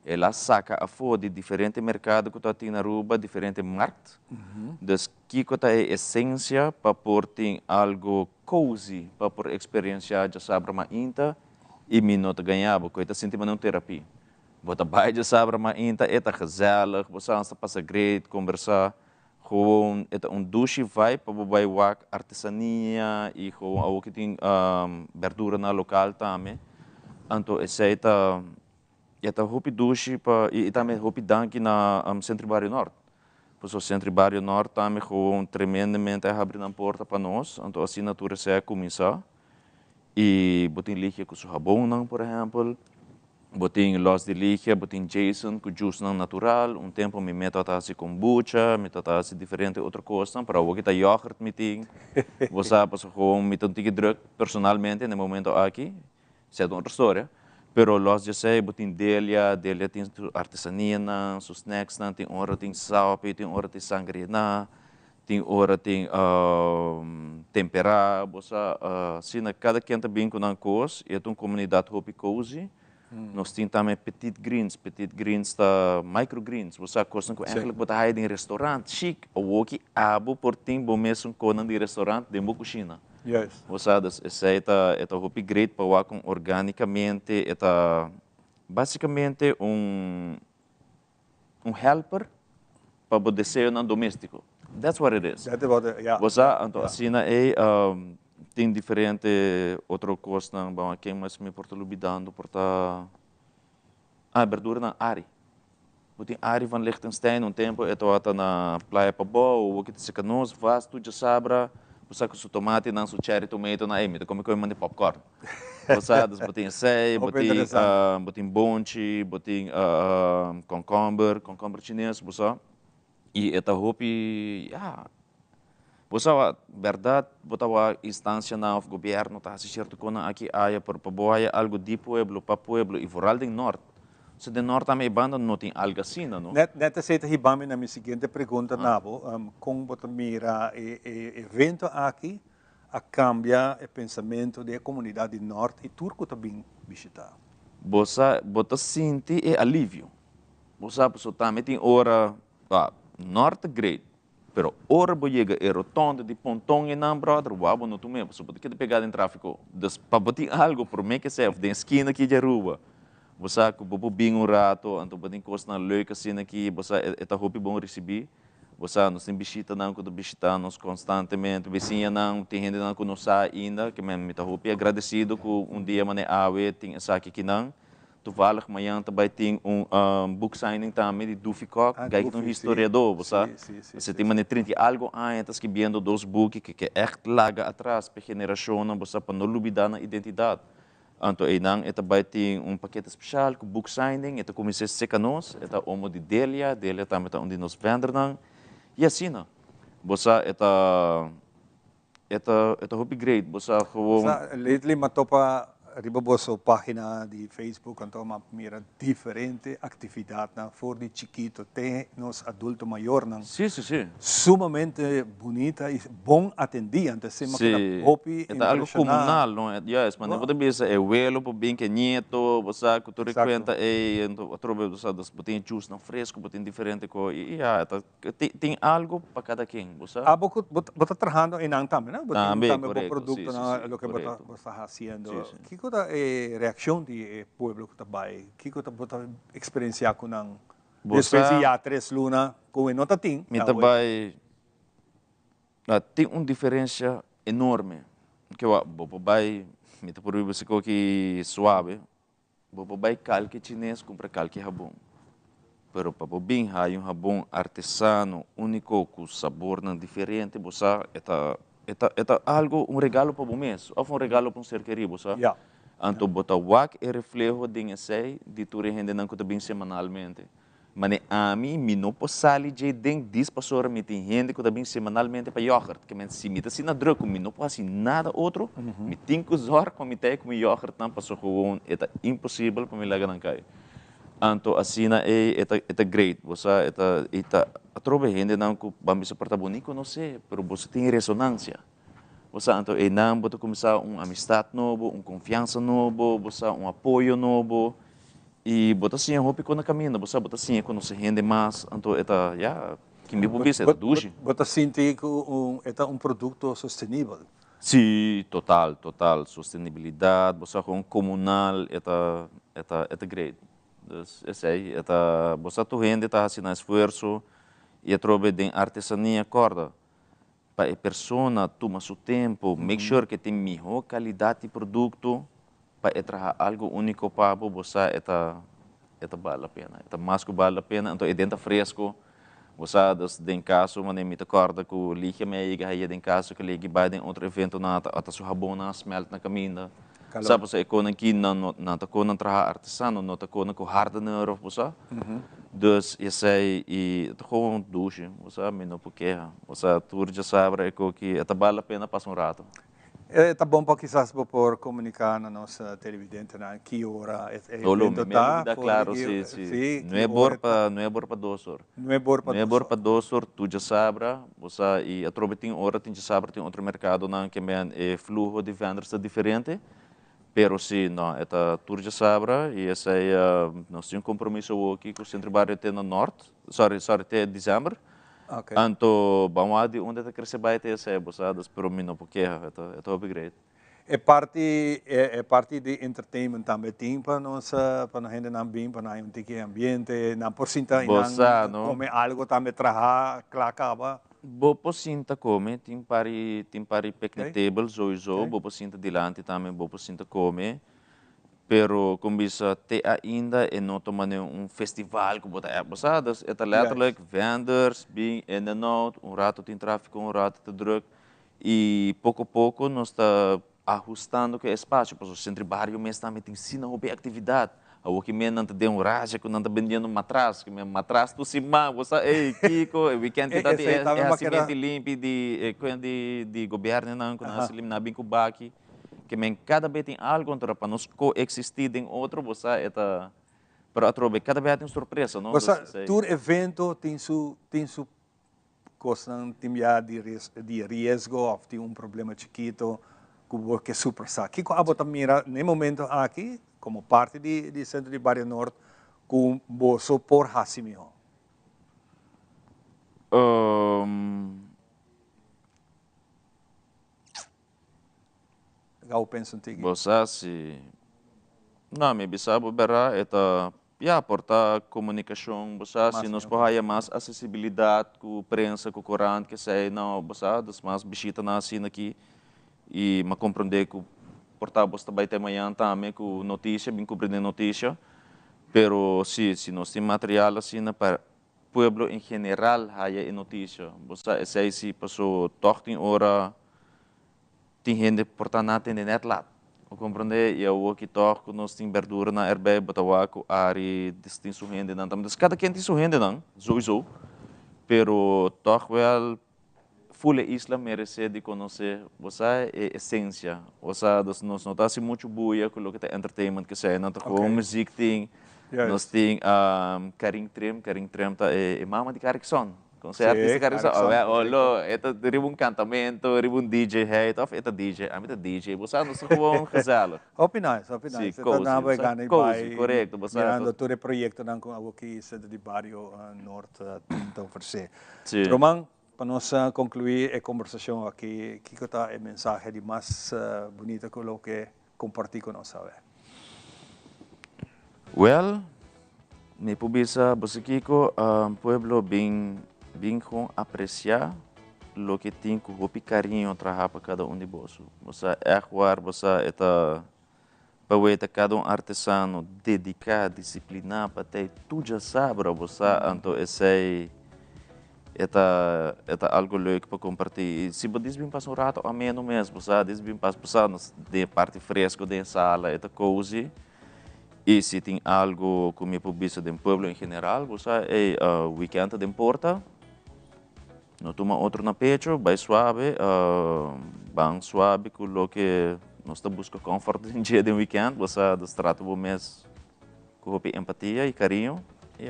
Ela saca a foto de diferente mercado que está na Aruba, diferente markt. Dus kiko ta é essência para por ter algo cozy para por experiência de Sabra mainta e minota ganhava, que está sentindo uma terapia. Bota bij de Sabra mainta, é gezellig, você está passa great, conversar, gewoon é douche vibe para bij wak artesania e gewoon ook tem verdura na local também. Então essa é hopi douche para e também hopi danke na Centro Barrio Norte. Pois o Centro Barrio Norte também gewoon tremendamente abre a porta para nós, então a assinatura se começar e botin liga com o sabão, por exemplo. Botin Los de Ligia, botin Jason, com juice natural, tempo me meto a taça kombucha, me meto a taça diferente outra coisa, para o que tá yogurt meeting, você passa com me tanto druk personalmente no momento aqui, se é outra história, pero Los de sei botin Delia tem artesania, os snacks, tem hora tem saupe, tem hora tem sangria, tem hora tem tempera, você se na cada quem tá bem com uma coisa, é uma comunidade hopi cozy. Nós temos também petit greens tá microgreens. Você costa com eigenlijk botar aí em restaurante chique, ou que abo por tem bom mesmo com de restaurante de boa cozinha. Yes. Você essa é hopi great para o com organicamente, é basicamente helper para o desejo não doméstico. That's what it is. That's what it, yeah. Você então assim é tem diferente outra coisa não bom quem mais me porta lubidando porta verdura na Ari. Tem Ari van Liechtenstein tempo é toda na praia para boa o que se canos vasto de Sabra você com o tomate não o cherry tomato na emi como que eu mando popcorn. Você botem sei botem bonchi botem concombre chinês você e é hopi você a verdade botar a instância na o governo tá certo com aqui área por boa algo de pueblo para pueblo e foral do norte. Se do norte também banda não tem algo assim, não? Neta aceita ribame na minha seguinte pergunta nabo, como botar mira evento aqui, a cambiar o pensamento da comunidade norte e turco também visitar. Você sente alívio. Você também tem hora, norte great, pero hora você chega a rotonda de Pontong e não, brother, wabo não tomei, você pode pegar em tráfico. Dus, para ter algo por mim que serve, de esquina aqui de rua. Você que bobo bem rato, então pode encostar na leuca assim aqui, você está roupa bom receber. Você nos tem visita não, quando visitamos constantemente, vizinha não, tem gente não que não sai ainda, que me está roupa agradecido que dia mané awe tem essa aqui não. Toevallig amanhã também tem book signing também de Duffy Cock, que é um historiador, você tem mané 30 algo antes que vendo dois books que echt laga atrás para geração, você para não olvidar na identidade. Então, aí também tem paquete especial com book signing, então comecei a secar nós, então o de Delia também está onde nós vendemos, e assim não. Você é upgrade, você gewoon. Lately matopa riba bosso página de Facebook, então uma mira diferente atividade na for de chiquito até nos adulto maior não. Sim. Sumamente bonita e bom atendida, então se sim. É algo comunal, não é? Yes, mas não bisa é velo por bem que nieto, você que tu recuenta é então atrobe você das botem juice não fresco, botem diferente co e tem algo para cada quem, você. Bota trabajando em ang também, né? Também produto na lo que bota haciendo. Que é a reação do povo que está aí? Que está experienciar com ang depois de 3 lunas com não tem? Me também tem diferença enorme. Que eu vou vai me tá por isso que suave, vou vai calque chinês compra calque rabon. Pero para bem há rabon artesano único com sabor não diferente, você é algo regalo para o mês, ou regalo para ser querido, sabe? Então, bota wak reflejo de esse de tu rende não que bem semanalmente. Mas a mim não posso sair de 10 pessoas me tem rende que bem semanalmente para yogurt, que me se me tá se na droga, me não posso nada outro, me tem que usar para me ter como yogurt não passou com é impossível para me largar na caia. Então, assim é great, você a trobe rende não que vamos se portar bonito, não sei, pero você tem ressonância. Você então não pode começar amistade novo, confiança novo, você apoio novo e você assim roupa quando caminha, você assim quando se rende mais, então que me publica é duche. Você sente que é produto sustentável? Sim, total, sustentabilidade, você com comunal, é great. Esse aí, você tu rende tá assim esforço e trobe de artesania corda. Para a pessoa toma seu tempo, make sure que tem melhor qualidade de produto, para trazer algo único para você, vale a pena. Mais que vale a pena, então é dentro fresco. Você, em caso, me acorda que o liga me em caso que liga vai em outro evento, até sua rabona, smelt na caminha. Sabe, você é aqui não tá com trabalho artesano, não tá com hardener, você. Dus je zei, het gewoon douchen, você me não porque, você tu já sabe que vale a pena passar rato. Tá bom para quizás por comunicar na nossa televidente na que hora é evento tá. Claro, sim. Não é bom para 2 horas. Não é bom para 2 horas, tu já sabe, você e a trobe tem hora, tem já sabe, tem outro mercado não que é fluxo de vendas diferente. Pero sim, não, tu já sabe, e esse aí nós temos compromisso aqui com o Centro Barrio até no norte, até dezembro. Então, vamos ver onde está crescendo vai ter esse, você, pero mim não porque é upgrade. É parte de entertainment também tem para nós gente não bem para não ter que ambiente, não por sinta não comer algo também trabalhar, clacava. Bopo sinta come, tem pari picnic table, sowieso, bopo sinta dilante também, bopo sinta come, pero como bisa te ainda e não tomando festival que bota abasadas, é letterlijk vendors, being in and out, rato tem tráfego, rato tem druk, e pouco a pouco nós está ajustando que espaço, porque o Centro Barrio mesmo também tem ensina a atividade. O que me não te deu raja, que não te vendendo matraz, que me matraz tu cima, você, ei, Kiko, o weekend que tá é cimento limpo de governo não, que nós elimina bem com baki, que me cada vez tem algo para nós coexistir em outro, você para atrobe, cada vez tem surpresa, não? Você, todo evento tem su coisas de risco ou tem problema chiquito que superar. Que abo também mira no momento aqui como parte de centro de Barrio Norte com bolso por Hassimio. Eu penso em Você se não me bisabo berá eta porta comunicação você se nos porraia mais acessibilidade com prensa com corante que sei não você das mais visita na assim aqui e me compreender que portar você também tem manhã também com notícia bem compreender notícia pero se nós tem material assim para pueblo em geral haya notícia você sei se passou 13 horas tem gente portar nada de net lá o compreender e eu aqui toco nós tem verdura na herbe batawaco ari distin suhende não também cada quem tem suhende não sowieso pero toch wel full isla merece de conhecer você é essência você nós não tá assim muito buia com o que é entertainment que sei não tá com música tem nós tem Karing Trim tá é mama de Carrickson concerto de Carrickson olha eta ribun cantamento ribun DJ hey tá eta DJ a mim DJ você não se com casal opiniões então não vai ganhar vai correto você mirando todo o projeto não com algo que centro de Barrio Norte então oferecer Roman para nós concluir a conversação aqui que está a mensagem de mais bonita que o que compartir com nós sabe well me publica você Kiko pueblo bem com apreciar o que tem com o carinho trabalhar para cada de bolso você é você está para cada artesano dedicado disciplinado para ter tudo já sabe você então esse é algo leuk para compartilhar. Se você bem passa rato a menos mesmo, você bem passa de parte fresco da sala, é cozy. E se tem algo como publica do povo em geral, você é weekend de porta, não toma outro na pecho, vai suave, bem suave com o que nós estamos buscando conforto em dia de weekend, você trata o mês com empatia e carinho, e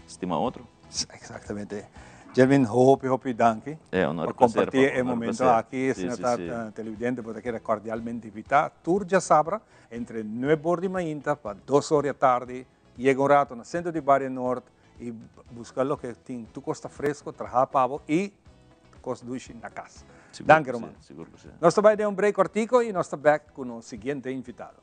estima outro. Exatamente. Jermin, hopi danke por compartir el momento aquí, señor televidente, porque era cordialmente invitado. Turja Sabra, entre 9 horas de mañana para 2 horas de tarde, llega un rato en el centro de Barrio Norte y buscar lo que tiene tu costa fresco, trabajar pavo y costa dulce en la casa. Danke, Roman. Nós vamos dar un break cortico y nos estamos back con el siguiente invitado.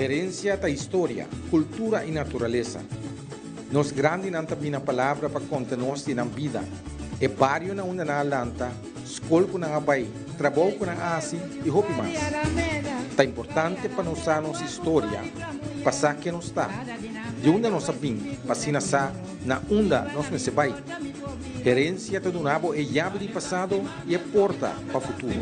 Herencia da história, cultura e natureza. Nos grande nanta bina palavra para contar nós na vida. E barrio na una na lanta, escola na abai, trabalho na asi e hopi mais. Tá importante para nós nossa história, passar que nós está. De onde nós sabim, passina sa na onda nós me se vai. Herencia do nabo é chave de passado e é porta para o futuro.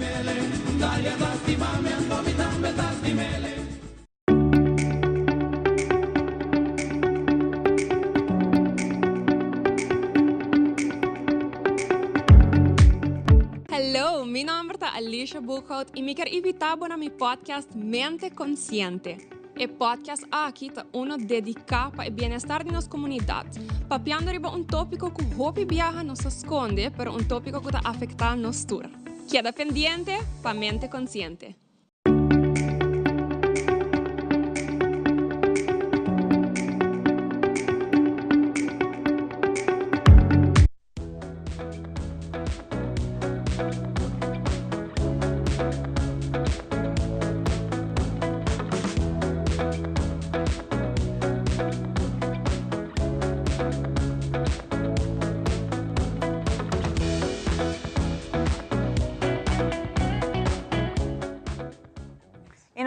Hello, mi nombre es Alicia Buchhout y me quiero invitar a mi podcast Mente Consciente. El podcast aqui está uno dedicado para el bienestar de nuestra comunidad, papiando riba un tópico que hopi viaja nos esconde, pero un tópico que afecta a nos tour. Queda pendiente para Mente Consciente.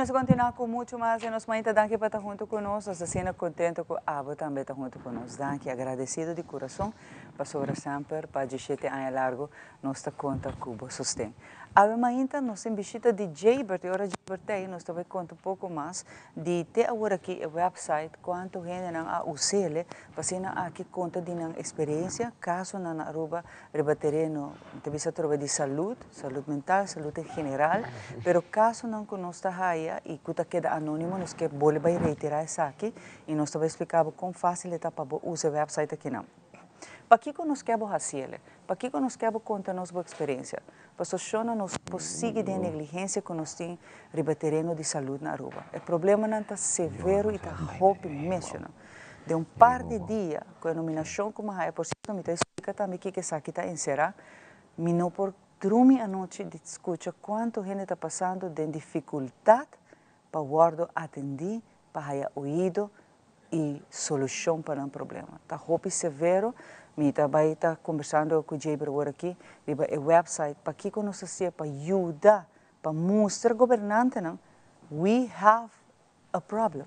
nos continuar com muito mais e nos mãe danke para estar junto conosco, nós estamos contentes com a Abo também estar junto conosco. Danke, agradecido de coração, para sobre sempre, para 17 anos largo, nós está conta com o sustento. A ainda nós temos visita de Jaybert, e hora de Jaybert, nós também conta um pouco mais de até agora aqui o website, quanto gente não a usele, para ser aqui conta de uma experiência, caso na Aruba, rebatereno, também se trova de saúde mental, saúde em geral, pero caso não conosco haia e que queda anônimo, nós que bole vai retirar isso aqui e nós também explicava como fácil é para usar o website aqui não. Para que nós queremos fazer? Para que nós queremos contar nossa experiência? Para que nós possível de negligência que nós temos rebatereno de saúde na Aruba. O problema não está severo e está roupa mesmo. De um par de dias, com a nominação como a por cierto, me explica também que isso aqui está encerrado, me não por dormir a noite de escuta quanto gente está passando de dificuldade para guardar atender, para ter ouído e solução para um problema. Está roupa severo. Me também está conversando com o Jaybert agora aqui, o website, para que nós fazer para ajudar, para mostrar ao governante, não, we have a problem.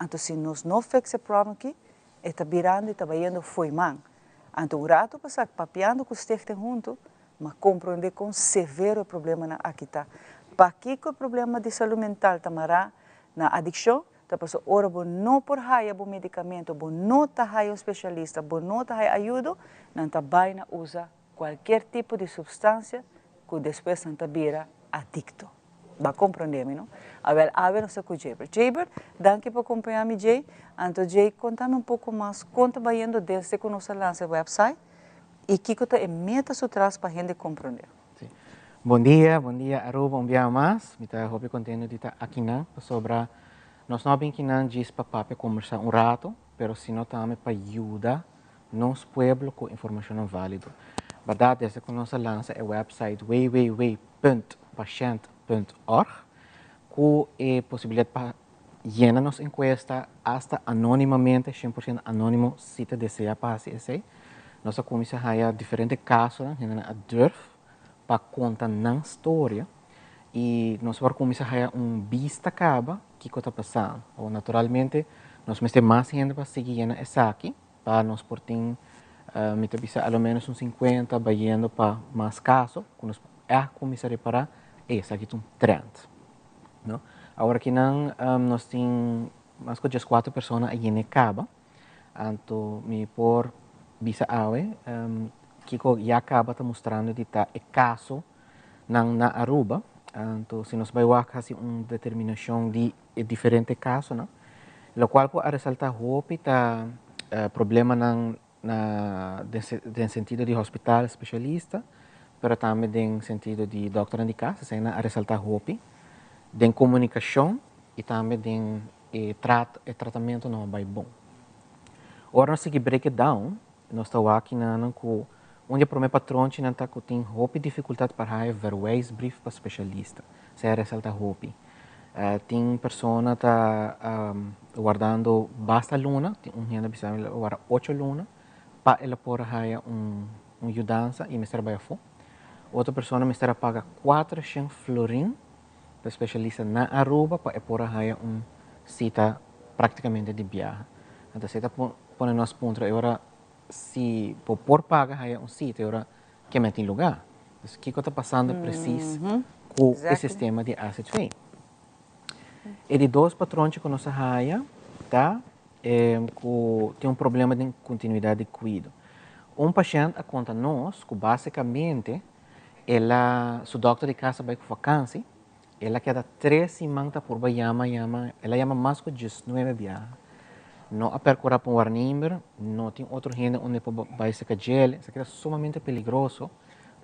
Então, se nós não fixamos esse problema aqui, está virando e está indo foi man. Então, o rato passar papiando com os textos juntos, mas compreender com severo o problema aqui está. Para que o problema de saúde mental está na adicção, tá passou ora bo não por haia bo medicamento, bo não tá haia especialista, bo não tá haia ajuda, não tá baina usa qualquer tipo de substância que depois não tá vira adicto. Vai compreender-me, não? A ver, não sei com o Jaybert. Jaybert, danke por acompanhar-me, Jay. Então, Jay, conta-me um pouco mais, conta vai indo desde que nós lançamos o website e que está em meta atrás para a gente compreender. Bom dia, Aruba, um dia mais. Me está muito contente de estar aqui sobre nós não bem que não diz para conversar rato, mas se não também para ajudar nosso povo com informação válida. Verdade, desde que nós lança o website www.patient.org, com a possibilidade para llenar nossa encuesta hasta anonimamente, 100% anónimo, se te deseja fazer isso. Nossa comissão tem diferentes casos, a DURF, para contar na história. E nós vamos começar a vista caba que está passando. Ou, naturalmente, nós vamos ter mais gente para seguir essa aqui, para nós portem, me avisa ao menos uns 50, vai para mais casos, que nós começar a reparar, essa aqui é um trend. Não? Agora que não, nós temos mais de 4 pessoas aí na caba, então, me por visa awe, que já acaba está mostrando que está o caso na Aruba. Então, se nós vamos fazer uma determinação de diferentes casos, não? O qual pode ressaltar problema no sentido de hospital especialista, mas também no sentido de doutor de casa, se a ressaltar de comunicação e também de tratamento não vai bom. Agora nós seguimos breakdown, nós estamos aqui com onde para o meu patrão não está com dificuldade para haver verweis brief para especialista, se é ressalta hopi. Tem pessoa que está guardando basta luna, tem gente que guarda 8 luna, para ela poder haver uma ajudança e me trabalha fora. Outra pessoa me paga 400 florin para especialista na Aruba para poder haver uma cita praticamente de viagem. Então, se está pondo nos pontos agora se por pagar é sítio agora que mete em lugar. O que está passando preciso com o sistema de asset fee. E de 2 patrões que nós raia, tá? Tem problema de continuidade de cuidado. Paciente conta nós que basicamente seu doutor de casa vai com vacância, ela queda 3 semanas por ela chama mais de 19 viagens. Não a percorrer para um warnimber, não tem outro gente onde vai se gel, isso é sumamente perigoso.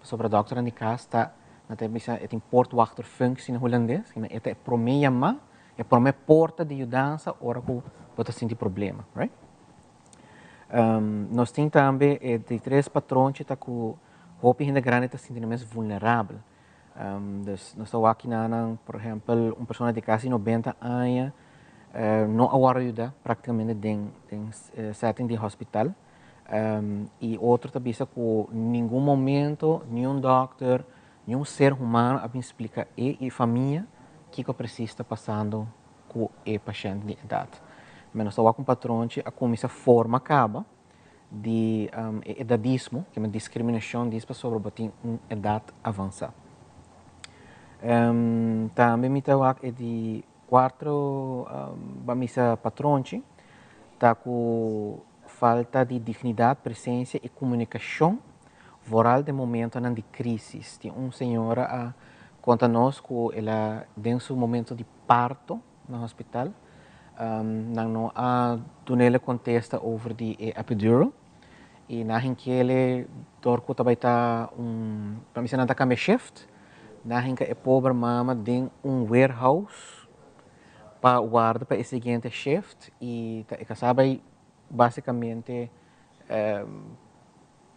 Sobre a doutora de casa, tem portwachterfunctie in holandês, que é para mim chamar, é para mim porta de ajudança, ora que pode sentir problema, right? Nós temos também de 3 patrões que com roupa ainda grande está sentindo mais vulnerável. Nós estamos aqui por exemplo, uma pessoa de casa de 90 anos, não ajuda praticamente em setting de hospital. E outro também que em nenhum momento, nenhum doctor, nenhum ser humano a explica e família que precisa está passando com o paciente de idade. Mas nós estamos com um patrão que como essa forma acaba de edadismo, que é uma discriminação sobre uma idade avançada. Também me trago de quatro bamisa patrões, tá com falta de dignidade, presença e comunicação oral de momento de crise. Tem uma senhora conta nós que ela tem seu momento de parto no hospital, não a tunela contesta over de epidural e na que ele dorco também tá para mim não tá cambia shift. Na que é pobre mama tem warehouse para guardar para o seguinte shift e tá sabe basicamente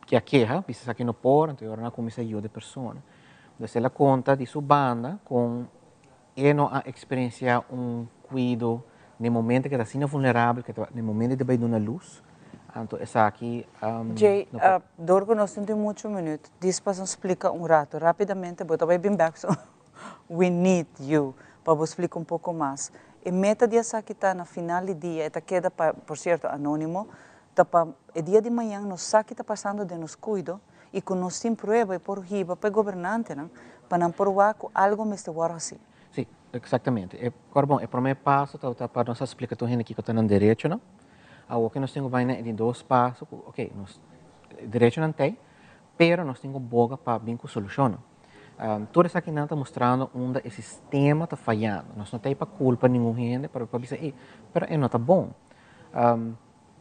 que a queja precisa aqui no por então agora começa a ajudar a pessoa. Então ela conta de sua banda com não a experienciar cuidado no momento que está sendo vulnerável, que no momento de vai dar luz. Então essa aqui Jay, Dorgo nós temos muitos minutos. Después nos explica rato rapidamente, but vai bem back so we need you para você explicar pouco mais. E meta de essa que está na final do dia, esta queda por certo anônimo, tá para o dia de manhã nós sabe que está passando de nos cuido e que nós temos prova e por riba para governante, não? Para não provar que algo me está assim. Sim, exatamente. O primeiro passo para nós explicar tudo aqui que está no direito, não? O que nós temos vai de 2 passos, ok, nós direito não tem, pero nós temos boga para bem com solução. Tudo isso aqui não está mostrando onde o sistema está falhando. Nós não temos culpa nenhum gente para dizer, pero não está bom.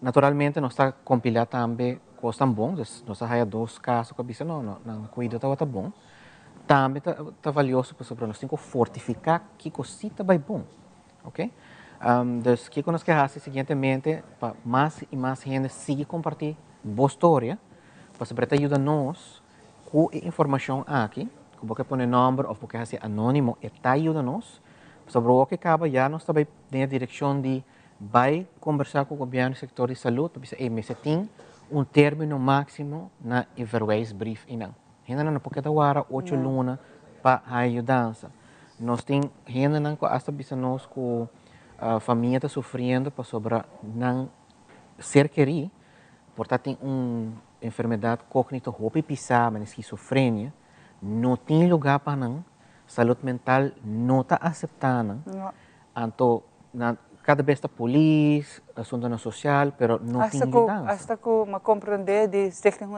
Naturalmente, nós está compilando também coisas tão bons. Nós temos 2 casos que dizem, não cuida está bom. Também está valioso para nós temos que fortificar que cosita vai bom, ok? Então, o que nós queremos fazer seguintemente, para mais e mais gente seguir compartilhando boa história, para ajudar nós com a informação aqui, que você põe número ou você fazer anônimo, e está ajudando nós, sobre o que acaba, já nós estamos na direção de vai conversar com o governo do setor de saúde, para dizer, mas tem término máximo na Everways Brief. Ainda não pode dar 8 lunas para a ajudança. Nós temos ainda não hasta nós com a família está sofrendo para sobre não ser querido, portanto tem uma enfermidade cognitiva ou pisar, mas esquizofrenia, não tem lugar para não, saúde mental não está aceitando, então cada vez está polícia, assunto social, pero não tem ajudança. Hasta que me compreender de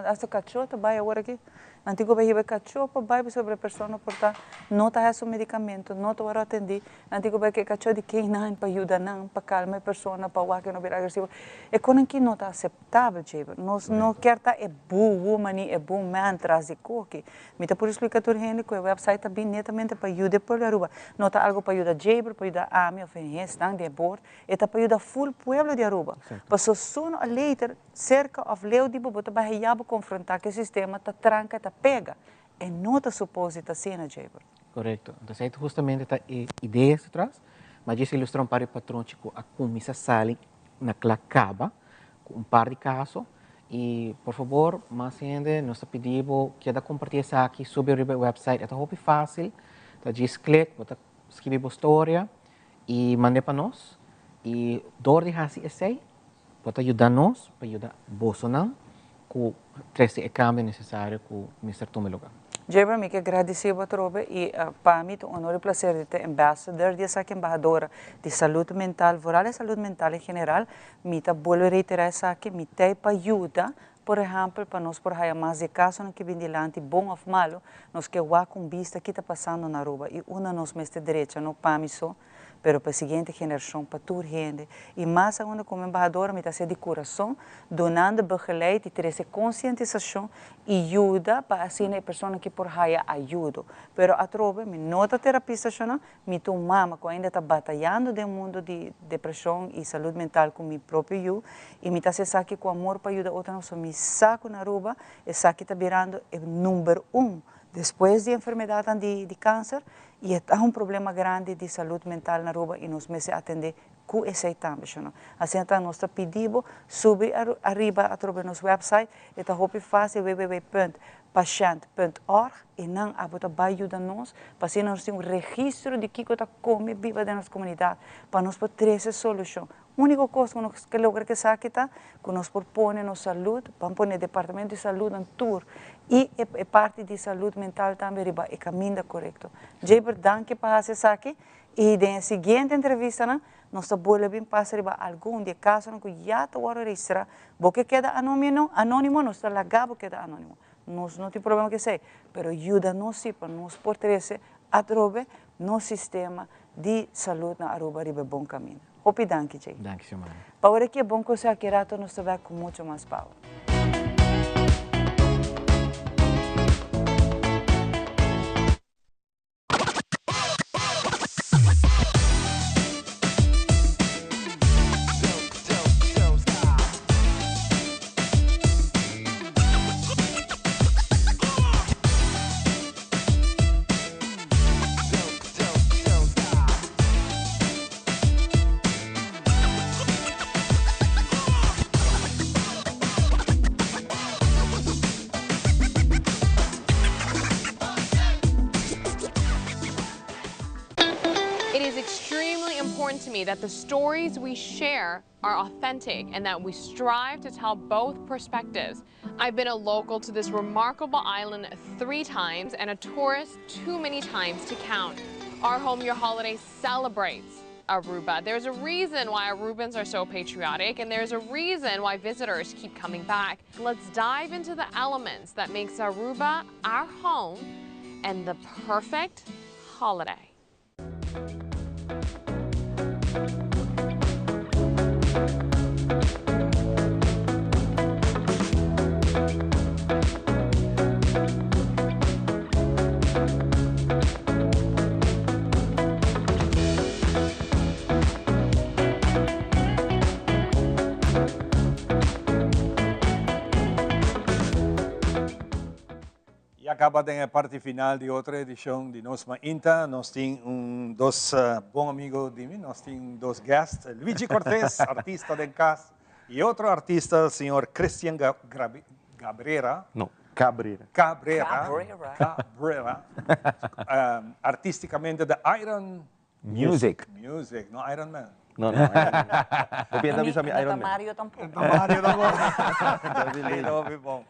hasta cachorro vai agora aqui. Antigo vai ir cachorro vai sobre a pessoa portar não está esse medicamento, não está para atender. Antigo vai que cachorro de quem não para ajudar não para calmar a pessoa para o que não vir agressivo. É quando que não está aceitável, tipo. Nós não quer tá é boa woman é bom man traz de coque. Me tá por explicar tudo gente que o website tá bem netamente para ajudar por a Aruba. Não está algo para ajudar Jaber, para ajudar a mim, estão de bordo. É tá para ajudar full pueblo de Aruba. Passou sooner or later cerca of leu de bobo para reiabo confrontar que o sistema tá tranca tá pega e não está suposto estar sendo Jaber. Correto. Então, justamente a ideia se traz, mas isso ilustra para o patrão que a comissão sale na acaba com par de casos e, por favor, mais gente, nós pedimos que compartilhe isso aqui sobre o website. É muito fácil, tá diz clique, bota escrever a história e mande para nós e dor de hasi essay pode ajudar nós para ajudar Bolsonaro com o cambio necessário que o Mr. tome lugar. Jaber, me que agradecer a trobe e para mim é um honor e prazer de ter embaixador de essa embajadora de saúde mental, oral e saúde mental em geral, me tá volto a reiterar essa aqui, me tem para ajudar, por exemplo, para nós por aí mais de casos que vem delante, bom ou malo, nós que o com vista que está passando na Aruba e uma nós mestre direita, não para mim só, pero para a seguinte geração, para toda gente. E mais ainda como embajadora, me está sendo de coração, donando begeleid e ter essa conscientização e ajuda para assim a pessoa que por aí ajuda. Pero a trobe, me nota terapista, me tu mama que ainda está batalhando no mundo de depressão e saúde mental com meu próprio eu, e me está se saque com amor para ajudar outra pessoa, me saco na Aruba, e saque está virando o número 1. Depois de enfermidade de câncer, e é um problema grande de saúde mental na Aruba e nós meses atender com esse também. Assim, nós pedimos subir arriba através do nosso website, é muito fácil, www.bamisa.org. patient.org e não abota vai ajudar nós para ser nós um registro de que está come viva da nossa comunidade para nós poder ter essa solução. A única coisa que nós logra que saque está que nós propõe nossa saúde, para pôr o departamento de saúde em tour e é parte de saúde mental também riba é caminho correto. Jaber, danke para esse saque e na seguinte entrevista nós estamos bem para riba algum de caso que já está registrado, porque queda anônimo, nós está lagado queda anônimo. Nós não tem problema que seja, mas ajuda-nos para nós poder através no sistema de saúde na Aruba riba bom caminho. Hopi danke, Jay. Danke, Simone. Para que é bom que você aqui rato nos trabalha com muito mais power. To me that the stories we share are authentic and that we strive to tell both perspectives. I've been a local to this remarkable island 3 times and a tourist too many times to count. Our Home Your Holiday celebrates Aruba. There's a reason why Arubans are so patriotic, and there's a reason why visitors keep coming back. Let's dive into the elements that makes Aruba our home and the perfect holiday. Acaba de a parte final de outra edição de Nos Mainta. Nós temos dois bons amigos de mim, nós temos dois guests, Luigi Cortés, artista de casa, e outro artista, o senhor Cristian Cabrera. Não, Cabrera. Cabrera. Artisticamente da Iron Music. Não Iron Man. Não. Depende da visão Iron Man. Mario tampouco. Mario tampouco. Bom.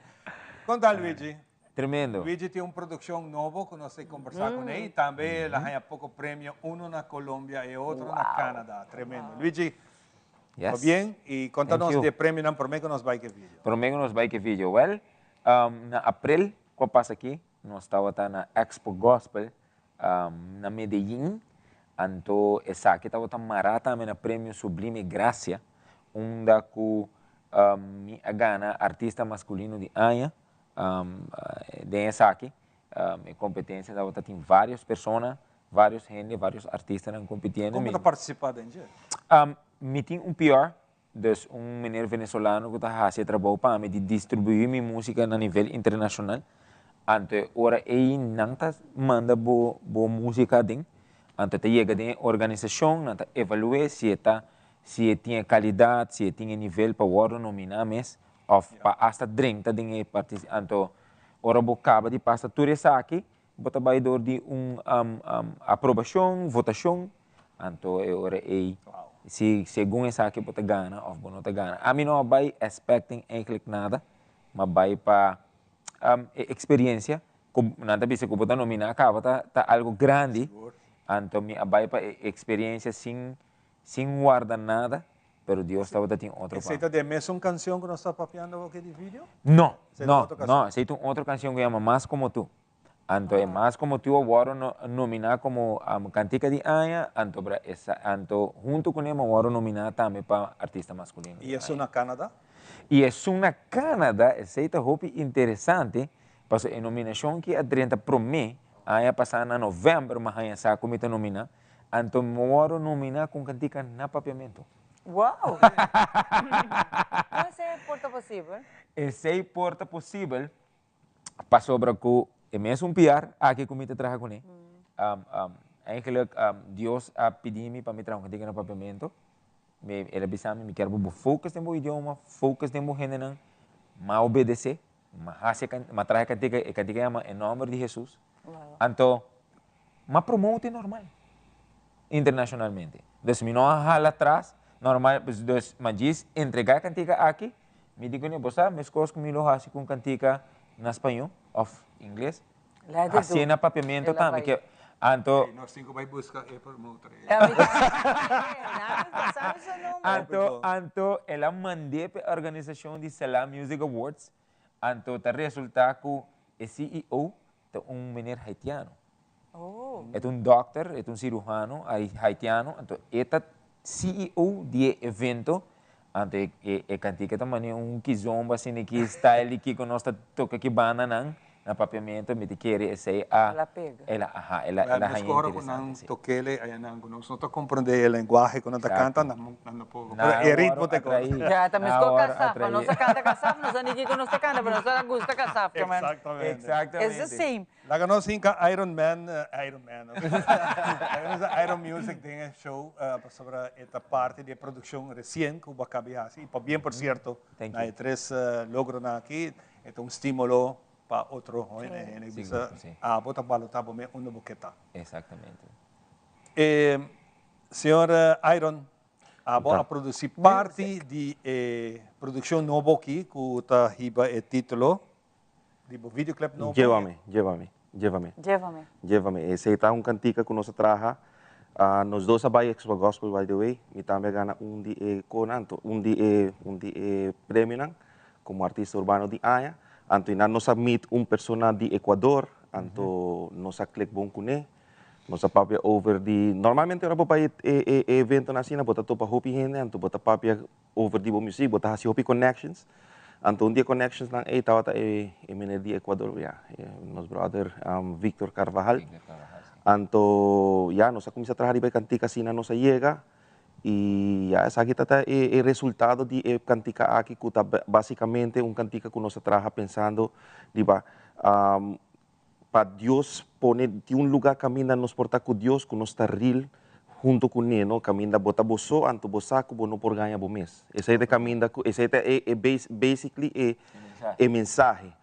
Conta, Luigi. Tremendo. Luigi tem uma produção nova que nós temos conversar com ele. Também ele ganha pouco prêmio, um na Colômbia e outro na Canadá. Tremendo. Luigi, está bem? E conta-nos de prêmio não por mim que nós vai que vídeo. Por mim que nós vai que vídeo. Well, na abril, que passa aqui, nós estávamos na Expo Gospel na Medellín. Então, essa aqui estava marata na prêmio Sublime Gracia, onde me gana artista masculino de Anha. Essa aqui, competência, tem várias pessoas, vários gente, vários artistas competindo. Como está participando em dia? Me tem pior, menino venezuelano que está fazendo trabalho para me distribuir minha música a nível internacional. Então, ora ele não manda boa música dentro. Então, chega de organização, evalua se tem qualidade, se tem nível para nominar mesmo. Of hasta 30 dinheiro então ora acaba de passar tudo isso aqui, bota vai door de aprovação, votação, então ora se segundo isso aqui bota gana ou não gana. A mim não vai expecting eigenlijk nada, mas vai para experiência, nada bisa que bota nominar acaba tá algo grande, então me vai para experiência sem guardar nada. Pero Deus estava tendo outro plano. Você tem mesmo canção que nós estamos papiando aqui de vídeo? Não. Você tem outra canção que chama Mais Como Tu. Então, é Mais Como Tu agora nominar como Cantica de Anha, então junto com ele agora nominar também para artista masculino. E isso na Canadá? E isso na Canadá, essa é muito interessante, porque a nominação que é 30 para mim, Anha passar na novembro, mas Anha sabe como está nominar, então agora nominar com Cantica na papiamento. Uau! Essa é a porta possível? Essa é a porta possível para sobre que é mesmo PR aqui que eu trabalho com ele. Deus pediu-me para me trabalhar no papiamento. Ele disse-me que quero focar no idioma, focar no gênero, mas obedecer. matraje cantica llama en nombre de Jesús. Anto, ma promote normal, internacionalmente. Entonces, mi no jala atrás, normal, pues, entonces, magis entregar cantica aquí, me digo, ¿no? Bosa, me escoges conmigo así con cantica en español, o inglés. Así en apapiamiento también, que anto... Nós cinco vai buscar e promotor. Anto, ela mandei para a organização de Salam Music Awards, anto, tá resulta que o CEO é menino haitiano. É doctor, é cirurgião haitiano, anto, é CEO de evento, anto, é cantica também kizomba, assim, que style que nós toca que banana, na papiamento, me quer esse ela pega. Ela é interessante. Toquele, aí não está compreendendo a linguagem quando está cantando, não pode. É ritmo de coisa. Já também estou caçapa, nós canta caçapa, nós não que nós canta, mas nós gosta caçapa também. Exatamente. É the same. Lá nós inca Iron Man. Iron Music tem show sobre esta parte de produção recém que o Bacabi assim. E bem por certo, há três logros aqui, é estímulo para outro, a bota balota para uma boqueta. Exatamente. Senhora Iron, a produzir parte de produção nova aqui, que está riba o título de videoclip novo. Llévame. Esse é cantica que nós traja. Nos dois trabalhos Expo Gospel, by the way, e também ganha de conanto, de prêmio como artista urbano de Aya. Anto nós submit persona de Equador, anto nós click bom com ele, nós papia over de normalmente era para evento na cena, bota topa hopi gente, anto bota papia over de music, bota hasi hopi connections, anto dia connections nang tawata menino de Equador ya, nos brother Victor Carvajal, anto ya nós começa a trabalhar para cantica cena nós chega. E essa aqui está o resultado de cantica aqui, que está basicamente cantica que nós trabalhamos pensando para Deus poner de lugar caminha nos portar com Deus, que nós está real junto com ele, no caminha bota boso, anto bosaco, bono por ganhar bom mês. Esse é caminha, esse é basically o mensagem.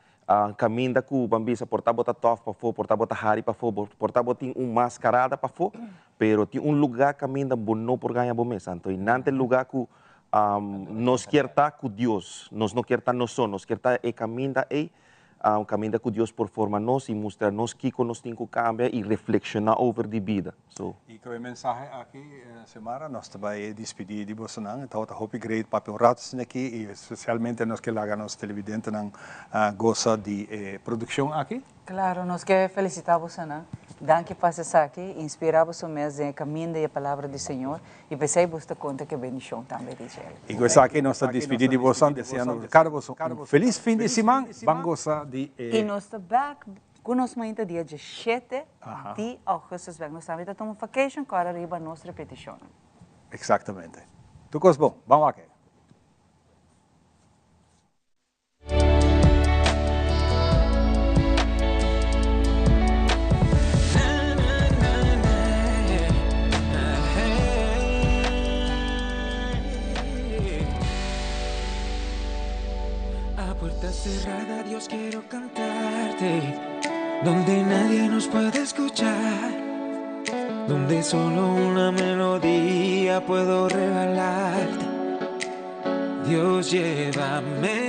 Caminha que bambisa portar bota tof para fora, portar bota hari para fora, portar bota mascarada para fora, pero tem lugar caminha bono por ganhar bom mês. Então, nante lugar que nós quer estar com Deus, nós não quer estar nós quer estar caminha caminha com Deus por forma nós e mostrar nós que nós temos que cambiar e reflexionar over de vida. E com o mensagem aqui, Semara, nós também despedir de Bolsonaro, então está hope great para um rato aqui e especialmente nós que lá nos televidentes não gosta de produção aqui. Claro, nós que felicitar Bolsonaro. Dan que passa aqui, inspiramos o mês em caminho da palavra do Senhor e pensei você conta que bendição também de Ele. E com isso aqui nós estamos despedindo de Bolsonaro, desejando cada um feliz fim de semana, vamos gostar de... E nós estamos back, com nós ainda dia 17 de agosto, nós estamos tomando vacation, agora arriba nossa repetição. Exatamente. Tu coisa bom, vamos aqui. Puerta cerrada, Dios, quiero cantarte, donde nadie nos puede escuchar, donde solo una melodía puedo regalarte. Dios, llévame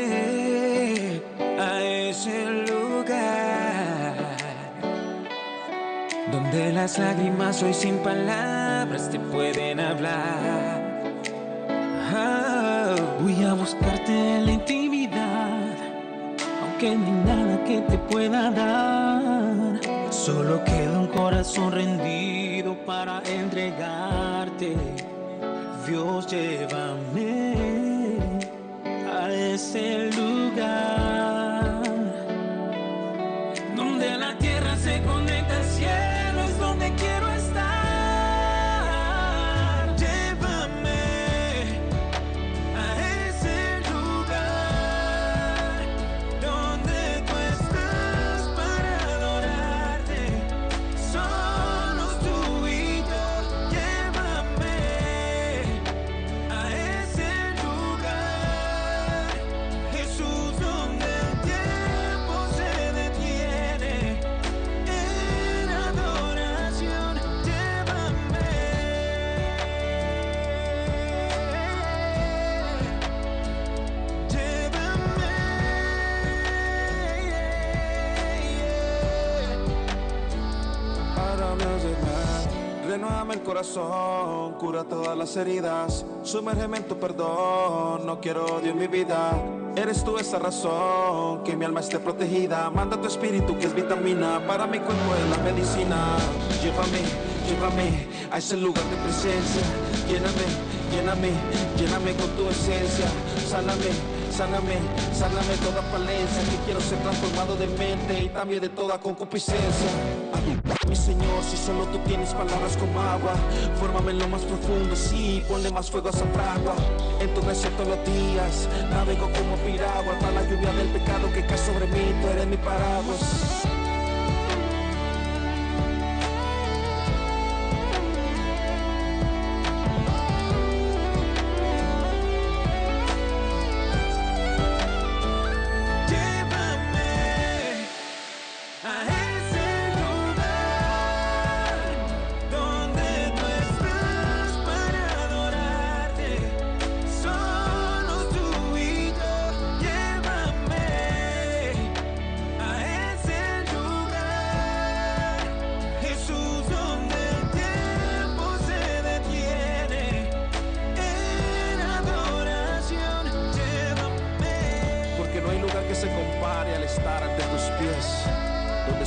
a ese lugar, donde las lágrimas hoy sin palabras te pueden hablar. Voy a buscarte en la intimidad, aunque no hay nada que te pueda dar. Solo queda un corazón rendido para entregarte. Dios, llévame a ese lugar, donde la tierra se conecta al cielo, es donde quiero estar. Jesús. el corazón, cura todas las heridas. Sumérgeme en tu perdón, no quiero odio en mi vida. Eres tú esa razón, que mi alma esté protegida. Manda tu espíritu que es vitamina, para mi cuerpo es la medicina. Llévame, llévame a ese lugar de presencia. Lléname, lléname, lléname con tu esencia. Sáname, sáname, sáname toda falencia. Que quiero ser transformado de mente y también de toda concupiscencia. Mi Señor, si solo tú tienes palabras como agua, fórmame en lo más profundo, sí, ponle más fuego a esa fragua. Entonces todos los días, navego como piragua, hasta la lluvia del pecado que cae sobre mí, tú eres mi paraguas.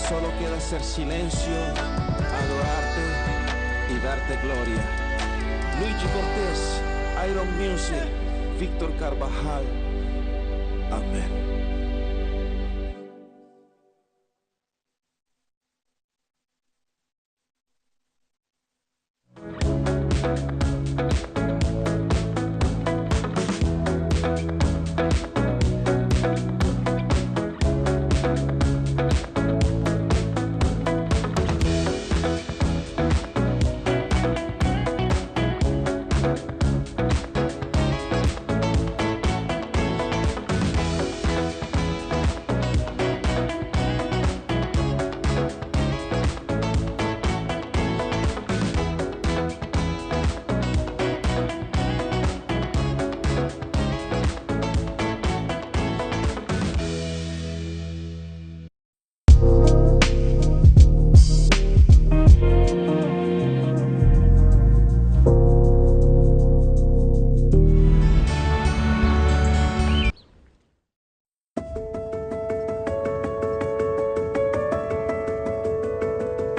Solo queda hacer silencio, adorarte y darte gloria. Luigi Cortés, Iron Music, Víctor Carvajal. Amén.